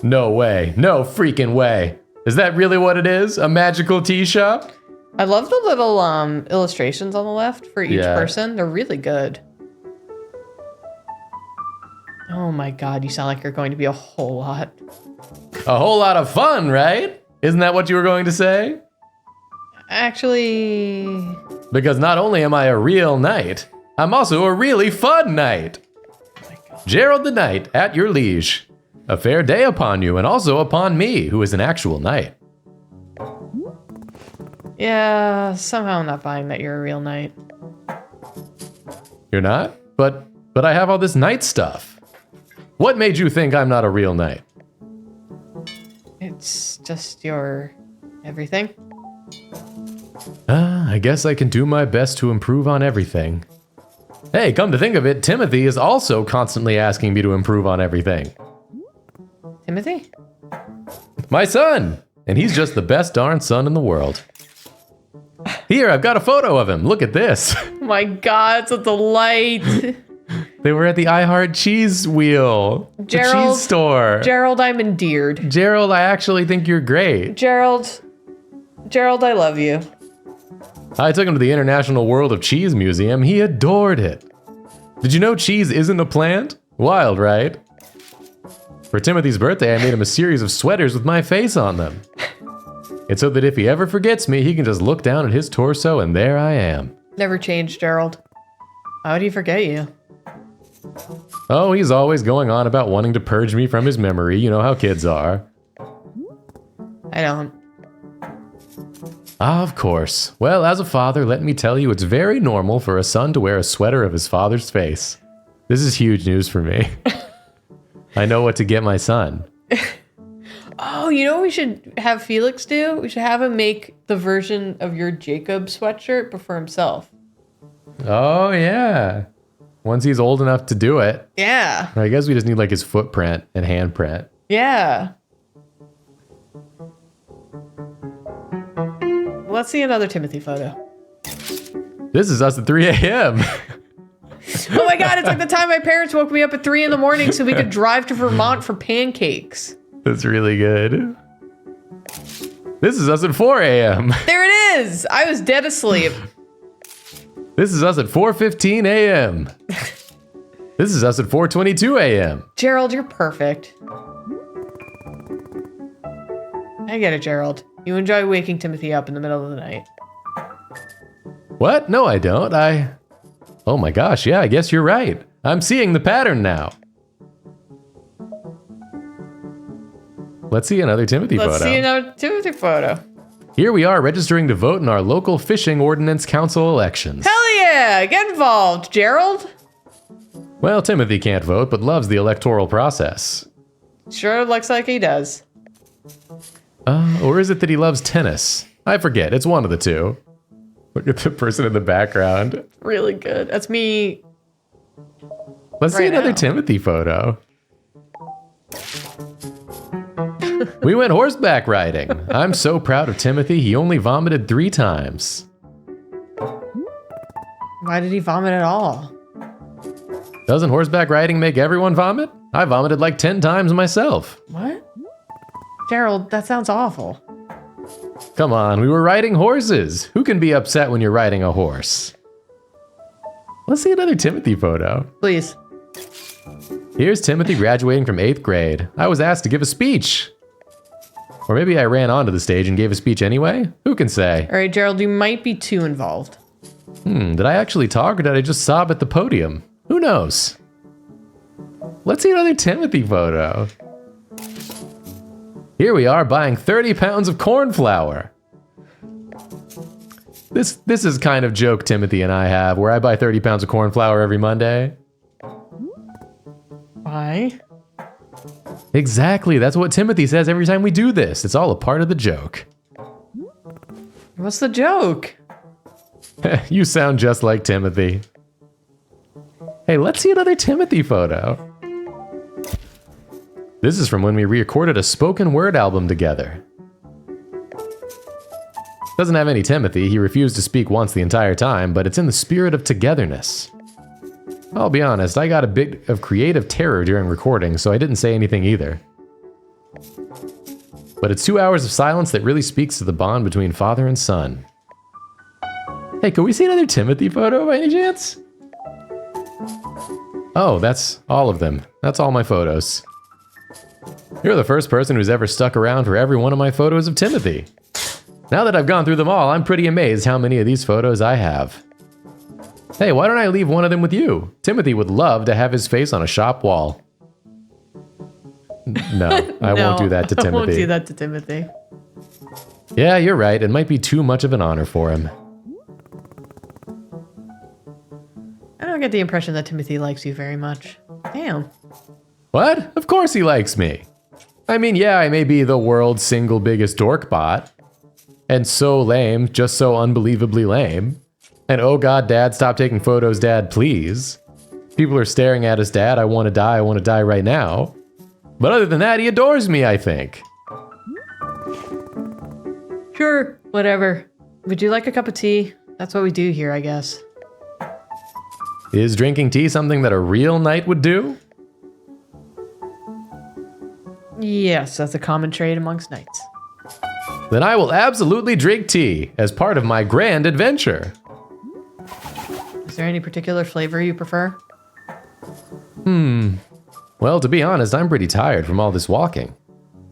No way. No freaking way. Is that really what it is? A magical tea shop? I love the little illustrations on the left for each person. They're really good. Oh my god, you sound like you're going to be a whole lot. A whole lot of fun, right? Isn't that what you were going to say? Actually... Because not only am I a real knight, I'm also a really fun knight. Oh my god. Gerald the Knight, at your liege. A fair day upon you, and also upon me, who is an actual knight. Yeah, somehow I'm not buying that you're a real knight. You're not? But I have all this knight stuff. What made you think I'm not a real knight? It's just your everything. I guess I can do my best to improve on everything. Hey, come to think of it, Timothy is also constantly asking me to improve on everything. Timothy? My son! And he's just the best darn son in the world. Here, I've got a photo of him. Look at this. Oh my god, it's a delight. They were at the I Heart Cheese Wheel. Gerald, the cheese store. Gerald, I'm endeared. Gerald, I actually think you're great. Gerald, I love you. I took him to the International World of Cheese Museum. He adored it. Did you know cheese isn't a plant? Wild, right? For Timothy's birthday, I made him a series of sweaters with my face on them. It's so that if he ever forgets me, he can just look down at his torso and there I am. Never changed, Gerald. How would he forget you? Oh, he's always going on about wanting to purge me from his memory. You know how kids are. I don't. Ah, of course. Well, as a father, let me tell you, it's very normal for a son to wear a sweater of his father's face. This is huge news for me. I know what to get my son. Oh, you know what we should have Felix do? We should have him make the version of your Jacob sweatshirt, but for himself. Oh, yeah. Once he's old enough to do it. Yeah. I guess we just need like his footprint and handprint. Yeah. Let's see another Timothy photo. This is us at 3 a.m. Oh my god, it's like the time my parents woke me up at 3 in the morning so we could drive to Vermont for pancakes. That's really good. This is us at 4 a.m. There it is! I was dead asleep. This is us at 4:15 a.m. This is us at 4:22 a.m. Gerald, you're perfect. I get it, Gerald. You enjoy waking Timothy up in the middle of the night. What? No, I don't. Oh my gosh, yeah, I guess you're right. I'm seeing the pattern now. Let's see another Timothy photo. Let's see another Timothy photo. Here we are registering to vote in our local fishing ordinance council elections. Hell yeah! Get involved, Gerald! Well, Timothy can't vote, but loves the electoral process. Sure looks like he does. Or is it that he loves tennis? I forget, it's one of the two. Look at the person in the background. Really good. That's me. Let's see right another now. Timothy photo. We went horseback riding. I'm so proud of Timothy, he only vomited 3 times. Why did he vomit at all? Doesn't horseback riding make everyone vomit? I vomited like 10 times myself. What? Gerald, that sounds awful. Come on, we were riding horses. Who can be upset when you're riding a horse? Let's see another Timothy photo. Please. Here's Timothy graduating from 8th grade. I was asked to give a speech. Or maybe I ran onto the stage and gave a speech anyway? Who can say? All right, Gerald, you might be too involved. Did I actually talk or did I just sob at the podium? Who knows? Let's see another Timothy photo. Here we are buying 30 pounds of corn flour. This is kind of joke Timothy and I have, where I buy 30 pounds of corn flour every Monday. Why? Exactly, that's what Timothy says every time we do this. It's all a part of the joke. What's the joke? You sound just like Timothy. Hey, let's see another Timothy photo. This is from when we recorded a spoken word album together. Doesn't have any Timothy, he refused to speak once the entire time, but it's in the spirit of togetherness. I'll be honest, I got a bit of creative terror during recording, so I didn't say anything either. But it's 2 hours of silence that really speaks to the bond between father and son. Hey, can we see another Timothy photo by any chance? Oh, that's all of them. That's all my photos. You're the first person who's ever stuck around for every one of my photos of Timothy. Now that I've gone through them all, I'm pretty amazed how many of these photos I have. Hey, why don't I leave one of them with you? Timothy would love to have his face on a shop wall. No, I won't do that to Timothy. I won't do that to Timothy. Yeah, you're right. It might be too much of an honor for him. I don't get the impression that Timothy likes you very much. Damn. What? Of course he likes me. I mean, yeah, I may be the world's single biggest dork bot. And so lame, just so unbelievably lame. And oh god, Dad, stop taking photos, Dad, please. People are staring at us, Dad, I want to die right now. But other than that, he adores me, I think. Sure, whatever. Would you like a cup of tea? That's what we do here, I guess. Is drinking tea something that a real knight would do? Yes, that's a common trait amongst knights. Then I will absolutely drink tea as part of my grand adventure. Is there any particular flavor you prefer? Well, to be honest, I'm pretty tired from all this walking.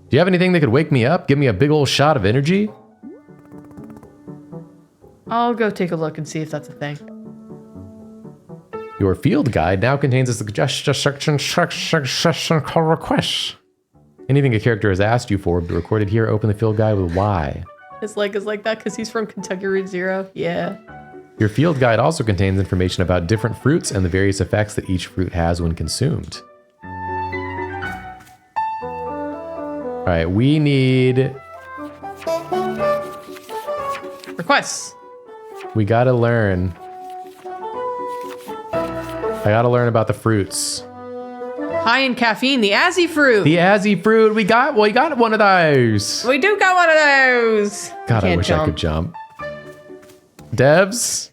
Do you have anything that could wake me up, give me a big old shot of energy? I'll go take a look and see if that's a thing. Your field guide now contains a suggestion request. Anything a character has asked you for will be recorded here. Open the field guide with Y. His leg is like that because he's from Kentucky Route Zero. Yeah. Your field guide also contains information about different fruits and the various effects that each fruit has when consumed. All right, we need... Requests. We gotta learn. I gotta learn about the fruits. High in caffeine, the Azzy fruit. The Azzy fruit, we got one of those. We do got one of those. God, I wish I could jump. Devs,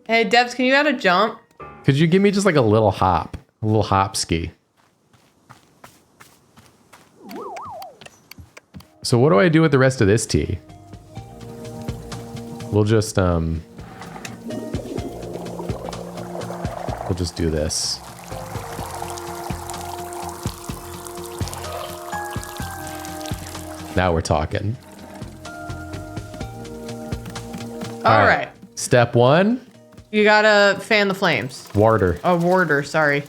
Hey, Devs, can you add a jump? could you give me just like a little hop ski? So what do I do with the rest of this tea? We'll just do this. Now we're talking. All right. Step 1, You gotta fan the flames. water. Oh, warder, sorry.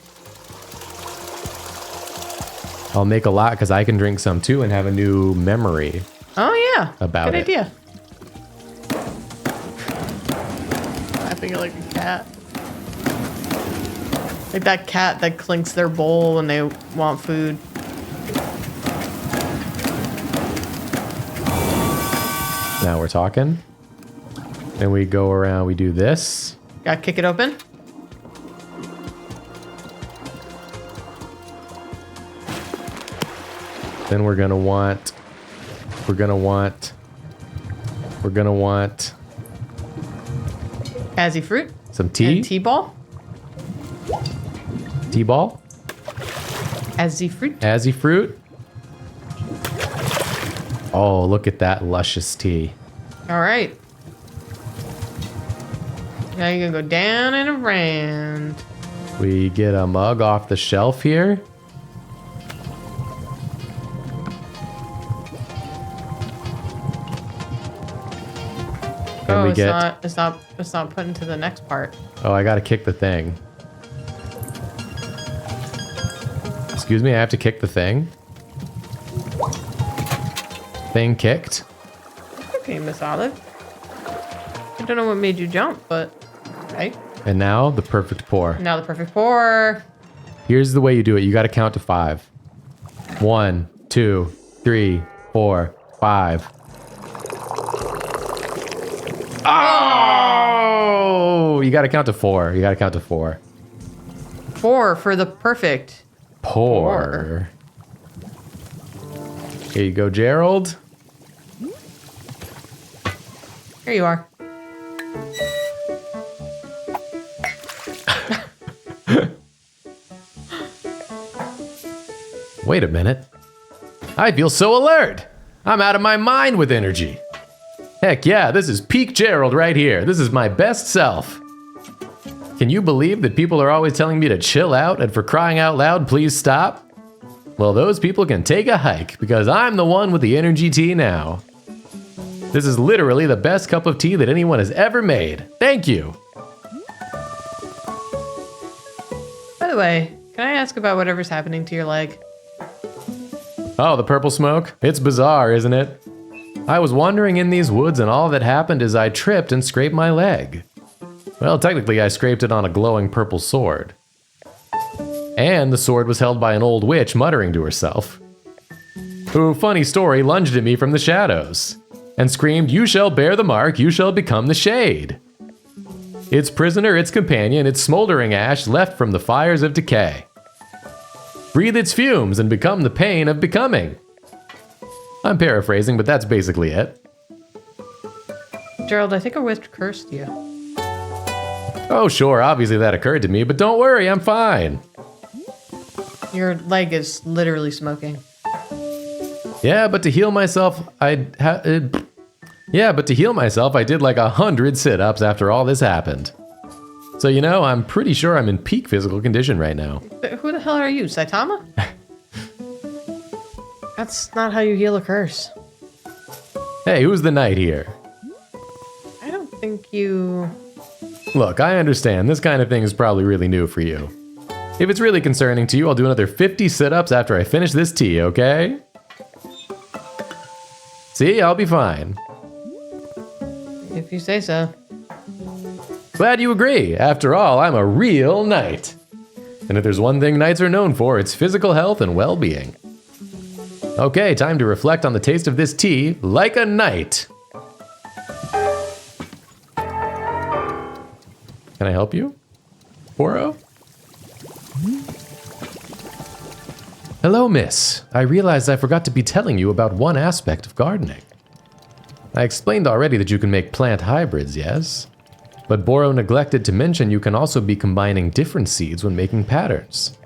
I'll make a lot because I can drink some too and have a new memory. Oh, yeah. About Good it. idea. I think you're like a cat. Like that cat that clinks their bowl when they want food. Now we're talking. Then we go around, we do this. Gotta kick it open. Then we're gonna want Azzy fruit. some tea. And T-ball. Tea ball. Azzy fruit. Azzy fruit. Oh, look at that luscious tea. All right. Now you're gonna go down and around. We get a mug off the shelf here. And Oh, we it's get, not put into the next part. oh, I gotta kick the thing. Excuse me, I have to kick the thing? Thing kicked? Okay, Miss Olive. I don't know what made you jump, but okay. And now the perfect pour. Now the perfect pour. Here's the way you do it. You gotta count to 5. 1, 2, 3, 4, 5. Oh! You gotta count to 4. You gotta count to 4. 4 for the perfect. Pour. Here you go, Gerald. Here you are. Wait a minute. I feel so alert. I'm out of my mind with energy. Heck yeah, this is peak Gerald right here. This is my best self. Can you believe that people are always telling me to chill out and for crying out loud, please stop? Well, those people can take a hike because I'm the one with the energy tea now. This is literally the best cup of tea that anyone has ever made. Thank you. By the way, can I ask about whatever's happening to your leg? Oh, the purple smoke? It's bizarre, isn't it? I was wandering in these woods and all that happened is I tripped and scraped my leg. Well, technically I scraped it on a glowing purple sword. And the sword was held by an old witch muttering to herself, who, funny story, lunged at me from the shadows and screamed, "You shall bear the mark, you shall become the shade." Its prisoner, its companion, its smoldering ash left from the fires of decay. Breathe its fumes and become the pain of becoming. I'm paraphrasing, but that's basically it. Gerald, I think a witch cursed you. Oh, sure, obviously that occurred to me, but don't worry, I'm fine. Your leg is literally smoking. Yeah, but to heal myself, I did like 100 sit-ups after all this happened. So, you know, I'm pretty sure I'm in peak physical condition right now. But who the hell are you, Saitama? That's not how you heal a curse. Hey, who's the knight here? I don't think you... Look, I understand, this kind of thing is probably really new for you. If it's really concerning to you, I'll do another 50 sit-ups after I finish this tea, okay? See, I'll be fine. If you say so. Glad you agree. After all, I'm a real knight. And if there's one thing knights are known for, it's physical health and well-being. Okay, time to reflect on the taste of this tea like a knight. Can I help you, Boro? Hello, miss. I realized I forgot to be telling you about one aspect of gardening. I explained already that you can make plant hybrids, yes? But Boro neglected to mention you can also be combining different seeds when making patterns.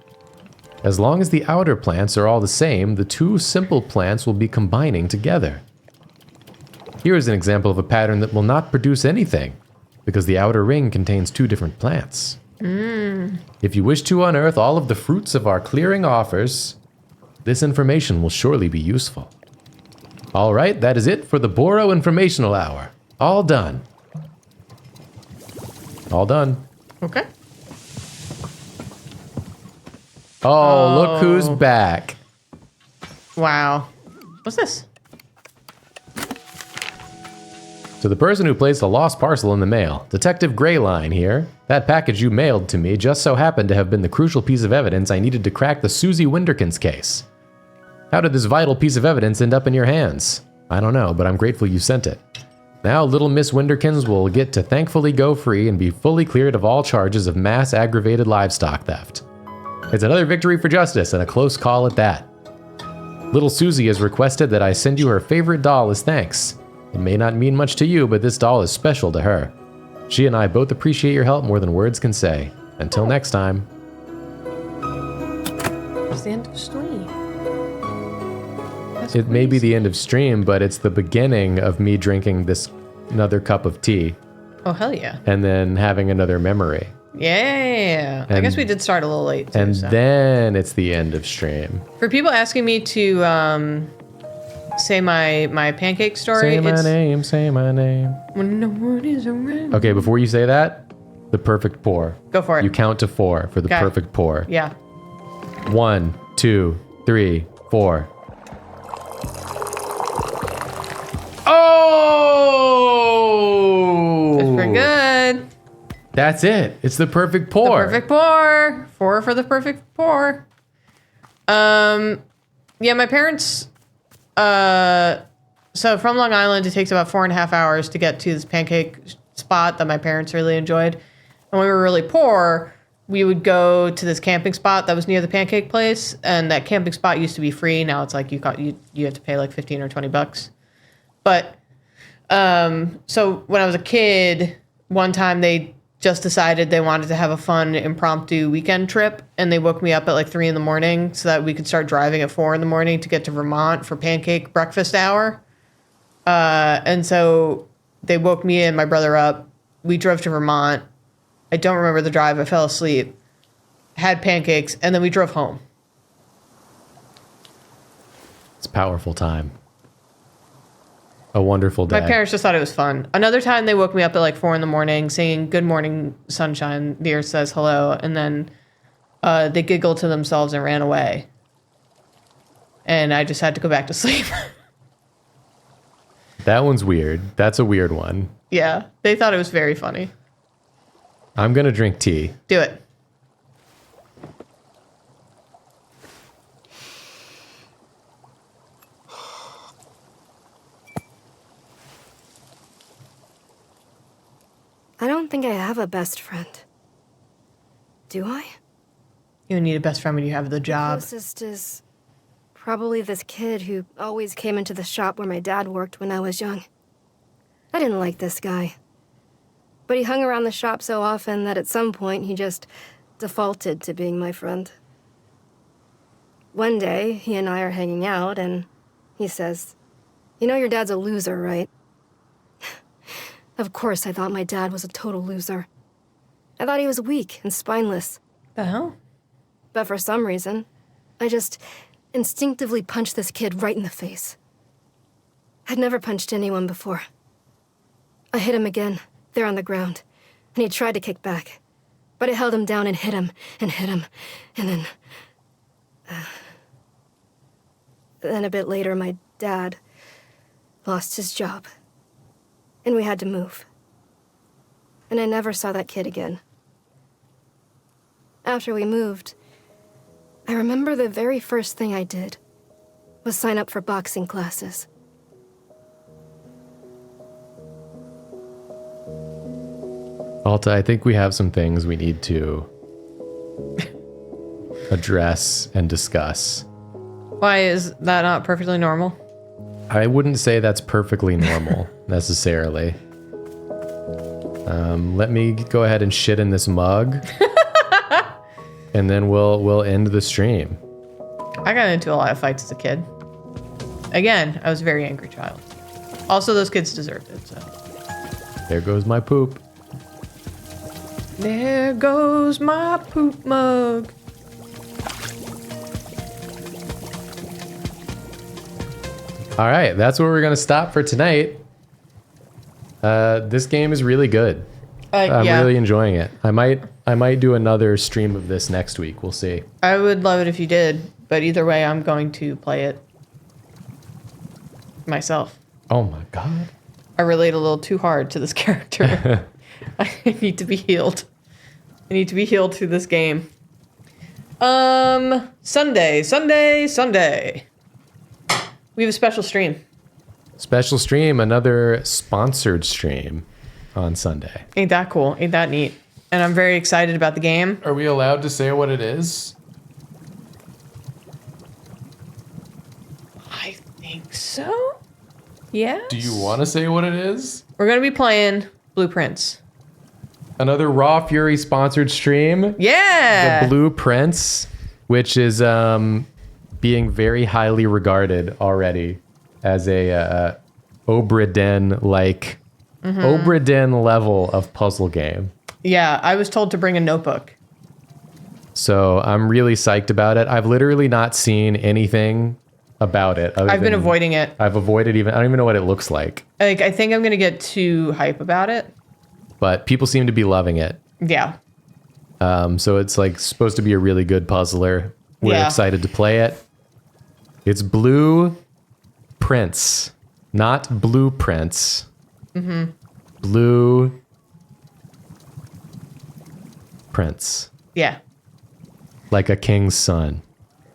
As long as the outer plants are all the same, the two simple plants will be combining together. Here is an example of a pattern that will not produce anything, because the outer ring contains two different plants. If you wish to unearth all of the fruits of our clearing offers, this information will surely be useful. All right, that is it for the Boro Informational Hour. All done. All done. Okay. Oh, look who's back. Wow. What's this? To the person who placed a lost parcel in the mail, Detective Greyline here. That package you mailed to me just so happened to have been the crucial piece of evidence I needed to crack the Susie Winderkins case. How did this vital piece of evidence end up in your hands? I don't know, but I'm grateful you sent it. Now little Miss Winderkins will get to thankfully go free and be fully cleared of all charges of mass aggravated livestock theft. It's another victory for justice and a close call at that. Little Susie has requested that I send you her favorite doll as thanks. It may not mean much to you, but this doll is special to her. She and I both appreciate your help more than words can say. Until next time. It's the end of the stream. That's It may be crazy. the end of stream, but it's the beginning of me drinking this another cup of tea Oh, hell yeah. and then having another memory. Yeah. I And- guess we did start a little late, too. And so. then it's the end of stream. For people asking me to say my pancake story, Say my it's name, say my name. when no one is around. Okay, before you say that, the perfect pour. Go for it. You count to 4 for the Okay. perfect pour. Yeah. 1, 2, 3, 4. Oh! It's pretty good. That's it. It's the perfect The pour. perfect pour. 4 for the perfect pour. Yeah, my parents, so from Long Island, it takes about 4.5 hours to get to this pancake spot that my parents really enjoyed. And when we were really poor, we would go to this camping spot that was near the pancake place, and that camping spot used to be free. Now it's like you have to pay like 15 or $20. But so when I was a kid, one time they just decided they wanted to have a fun impromptu weekend trip, and they woke me up at like 3 a.m. so that we could start driving at 4 a.m. to get to Vermont for pancake breakfast hour. And so they woke me and my brother up. We drove to Vermont. I don't remember the drive. I fell asleep, had pancakes, and then we drove home. It's a powerful time. A wonderful day. My parents just thought it was fun. Another time they woke me up at like 4 a.m. singing "Good Morning Sunshine," the earth says hello, and then they giggled to themselves and ran away. And I just had to go back to sleep. That one's weird. That's a weird one. Yeah, they thought it was very funny. I'm going to drink tea. Do it. I don't think I have a best friend. Do I? You need a best friend when you have the job. Closest is probably this kid who always came into the shop where my dad worked when I was young. I didn't like this guy. But he hung around the shop so often that at some point he just defaulted to being my friend. One day, he and I are hanging out, and he says, "You know your dad's a loser, right?" Of course, I thought my dad was a total loser. I thought he was weak and spineless. The hell? But for some reason, I just instinctively punched this kid right in the face. I'd never punched anyone before. I hit him again, there on the ground, and he tried to kick back. But I held him down and hit him, and then... Then a bit later, my dad lost his job. And we had to move. And I never saw that kid again. After we moved, I remember the very first thing I did was sign up for boxing classes. Alta, I think we have some things we need to address and discuss. Why is that not perfectly normal? I wouldn't say that's perfectly normal, necessarily. Let me go ahead and shit in this mug. And then we'll end the stream. I got into a lot of fights as a kid. Again, I was a very angry child. Also, those kids deserved it, so. There goes my poop. There goes my poop mug. All right, that's where we're going to stop for tonight. This game is really good. I'm really enjoying it. I might do another stream of this next week. We'll see. I would love it if you did, but either way, I'm going to play it myself. Oh my god. I relate a little too hard to this character. I need to be healed. I need to be healed through this game. Sunday. We have a special stream. Special stream, another sponsored stream on Sunday. Ain't that cool? Ain't that neat? And I'm very excited about the game. Are we allowed to say what it is? I think so. Yeah. Do you want to say what it is? We're going to be playing Blueprints. Another Raw Fury sponsored stream. Yeah. The Blueprints, which is being very highly regarded already as a Obra Dinn-like, Obra Dinn level of puzzle game. Yeah, I was told to bring a notebook. So I'm really psyched about it. I've literally not seen anything about it. I've been avoiding it. I've avoided I don't even know what it looks like. Like, I think I'm going to get too hype about it. But people seem to be loving it. Yeah. So it's like supposed to be a really good puzzler. We're excited to play it. It's Blueprints, not Blueprints. Blue Prince. Yeah. Like a king's son.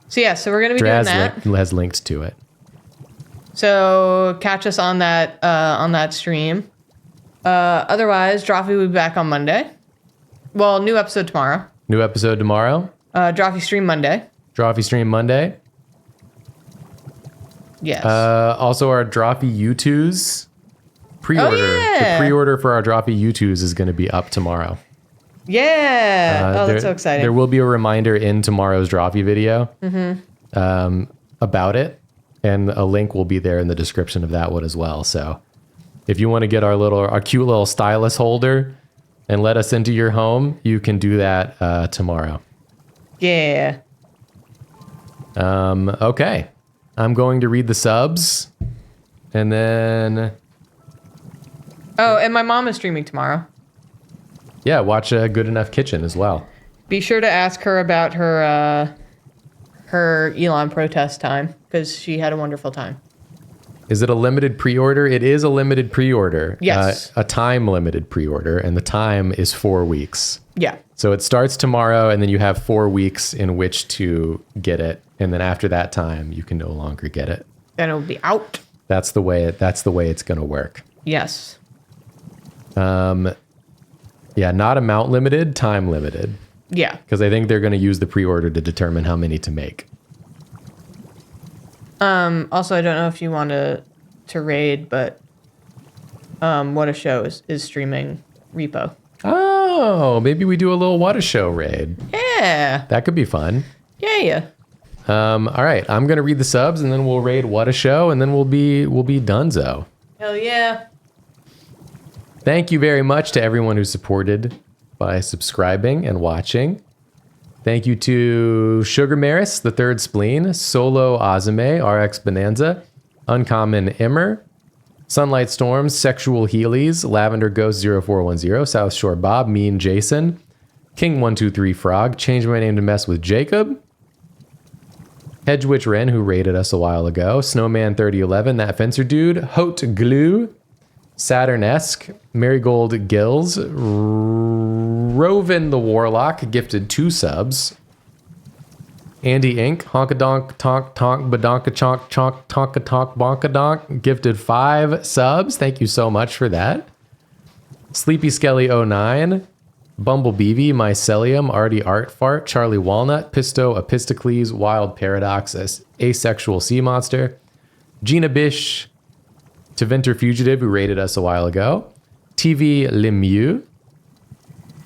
So yeah, so we're going to be doing that. Has links to it. So catch us on that stream. Otherwise, Drawfee will be back on Monday. Well, new episode tomorrow. New episode tomorrow. Drawfee stream Monday. Drawfee stream Monday. Yes. Also, our Drawfee U2s pre-order. yeah. The pre-order for our Drawfee U2s is going to be up tomorrow. Yeah. That's so exciting. There will be a reminder in tomorrow's Drawfee video about it, and a link will be there in the description of that one as well. So if you want to get our cute little stylus holder and let us into your home, you can do that tomorrow. Yeah. Okay. I'm going to read the subs, and then... Oh, and my mom is streaming tomorrow. Yeah, watch Good Enough Kitchen as well. Be sure to ask her about her Elon protest time, because she had a wonderful time. Is it a limited pre-order? It is a limited pre-order. Yes. A time-limited pre-order, and the time is 4 weeks. Yeah. So it starts tomorrow, and then you have 4 weeks in which to get it, and then after that time, you can no longer get it. Then it'll be out. That's the way it's going to work. Yes. Yeah, not amount limited, time limited. Yeah. Because I think they're going to use the pre-order to determine how many to make. Also, I don't know if you want to raid, but What a Show is streaming Repo. Oh, maybe we do a little What a Show raid. Yeah. That could be fun. Yeah. All right, I'm going to read the subs, and then we'll raid What a Show, and then we'll be donezo. Hell yeah. Thank you very much to everyone who supported by subscribing and watching. Thank you to Sugar Maris, The Third Spleen, Solo Azame, RX Bonanza, Uncommon Immer, Sunlight Storms, Sexual Heelys, Lavender Ghost 0410, South Shore Bob, Mean Jason, King123 Frog, Changed My Name to Mess with Jacob, Hedgewitch Wren, who raided us a while ago, Snowman 3011, That Fencer Dude, Hote Glue, Saturn-esque, Marigold Gills, Roven the Warlock, gifted 2 subs. Andy Inc., Honkadonk, Tonk, Tonk, Badonka Chonk, Chonk, Tonka Tonk, Bonkadonk, gifted 5 subs. Thank you so much for that. Sleepy Skelly 09, Bumblebeevy, Mycelium, Artie Art Fart, Charlie Walnut, Pisto, Epistocles, Wild Paradox, Asexual Sea Monster, Gina Bish, Teventer Fugitive, who raided us a while ago, TV Lemieux,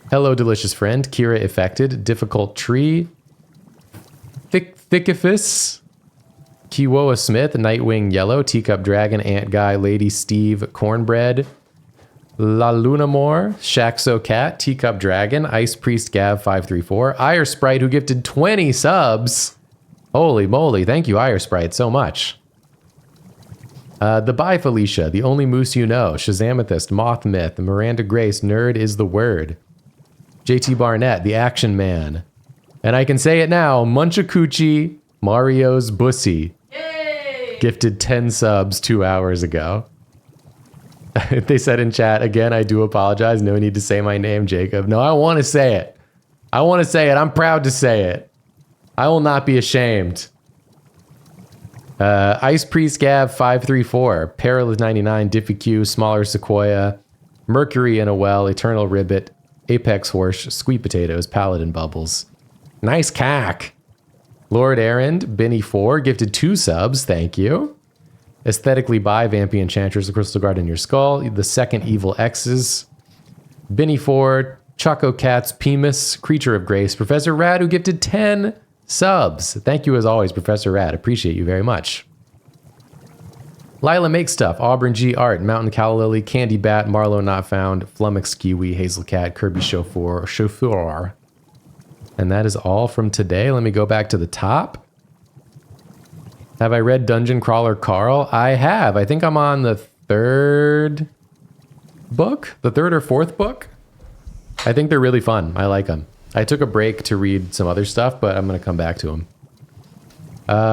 Hello Delicious Friend, Kira Affected, Difficult Tree, Thickifus, Kiwoa Smith, Nightwing Yellow, Teacup Dragon, Ant Guy, Lady Steve, Cornbread, La Lunamore, Shaxo Cat, Teacup Dragon, Ice Priest Gav 534, Ire Sprite, who gifted 20 subs. Holy moly, thank you, Ire Sprite, so much. The Bye Felicia, The Only Moose You Know, Shazamathist, Moth Myth, Miranda Grace, Nerd is the Word, JT Barnett, The Action Man, and I can say it now, Munchakuchi, Mario's Bussy, Yay! gifted 10 subs 2 hours ago. They said in chat, again, I do apologize, no need to say my name, Jacob. No, I want to say it. I want to say it. I'm proud to say it. I will not be ashamed. Ice Priest Gav 534, Perilous 99, Diffy Q, Smaller Sequoia, Mercury in a Well, Eternal Ribbit, Apex Horse, Sweet Potatoes, Paladin Bubbles. Nice cack. Lord Errand, Benny 4, gifted 2 subs, thank you. Aesthetically by Vampy Enchantress, The Crystal Guard in Your Skull, The Second Evil X's, Benny 4, Choco Cats, Pemus, Creature of Grace, Professor Rad, who gifted 10 subs. Thank you as always, Professor Rad. Appreciate you very much. Lila Makes Stuff, Auburn G Art, Mountain Calla Lily, Candy Bat, Marlowe Not Found, Flummox Kiwi, Hazel Cat, Kirby Chauffeur. And that is all from today. Let me go back to the top. Have I read Dungeon Crawler Carl? I have. I think I'm on the 3rd book, the 3rd or 4th book. I think they're really fun. I like them. I took a break to read some other stuff, but I'm going to come back to them.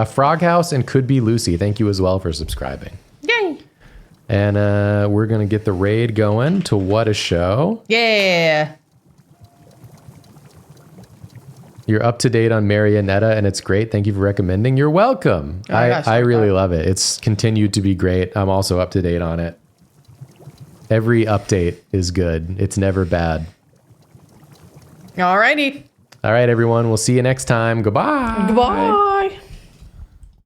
Frog House and Could Be Lucy, thank you as well for subscribing. Yay! And we're going to get the raid going to What a Show. Yeah! You're up to date on Marionetta, and it's great. Thank you for recommending. You're welcome. Oh my gosh, I really love it. It's continued to be great. I'm also up to date on it. Every update is good. It's never bad. Alrighty. All right, everyone. We'll see you next time. Goodbye. Goodbye.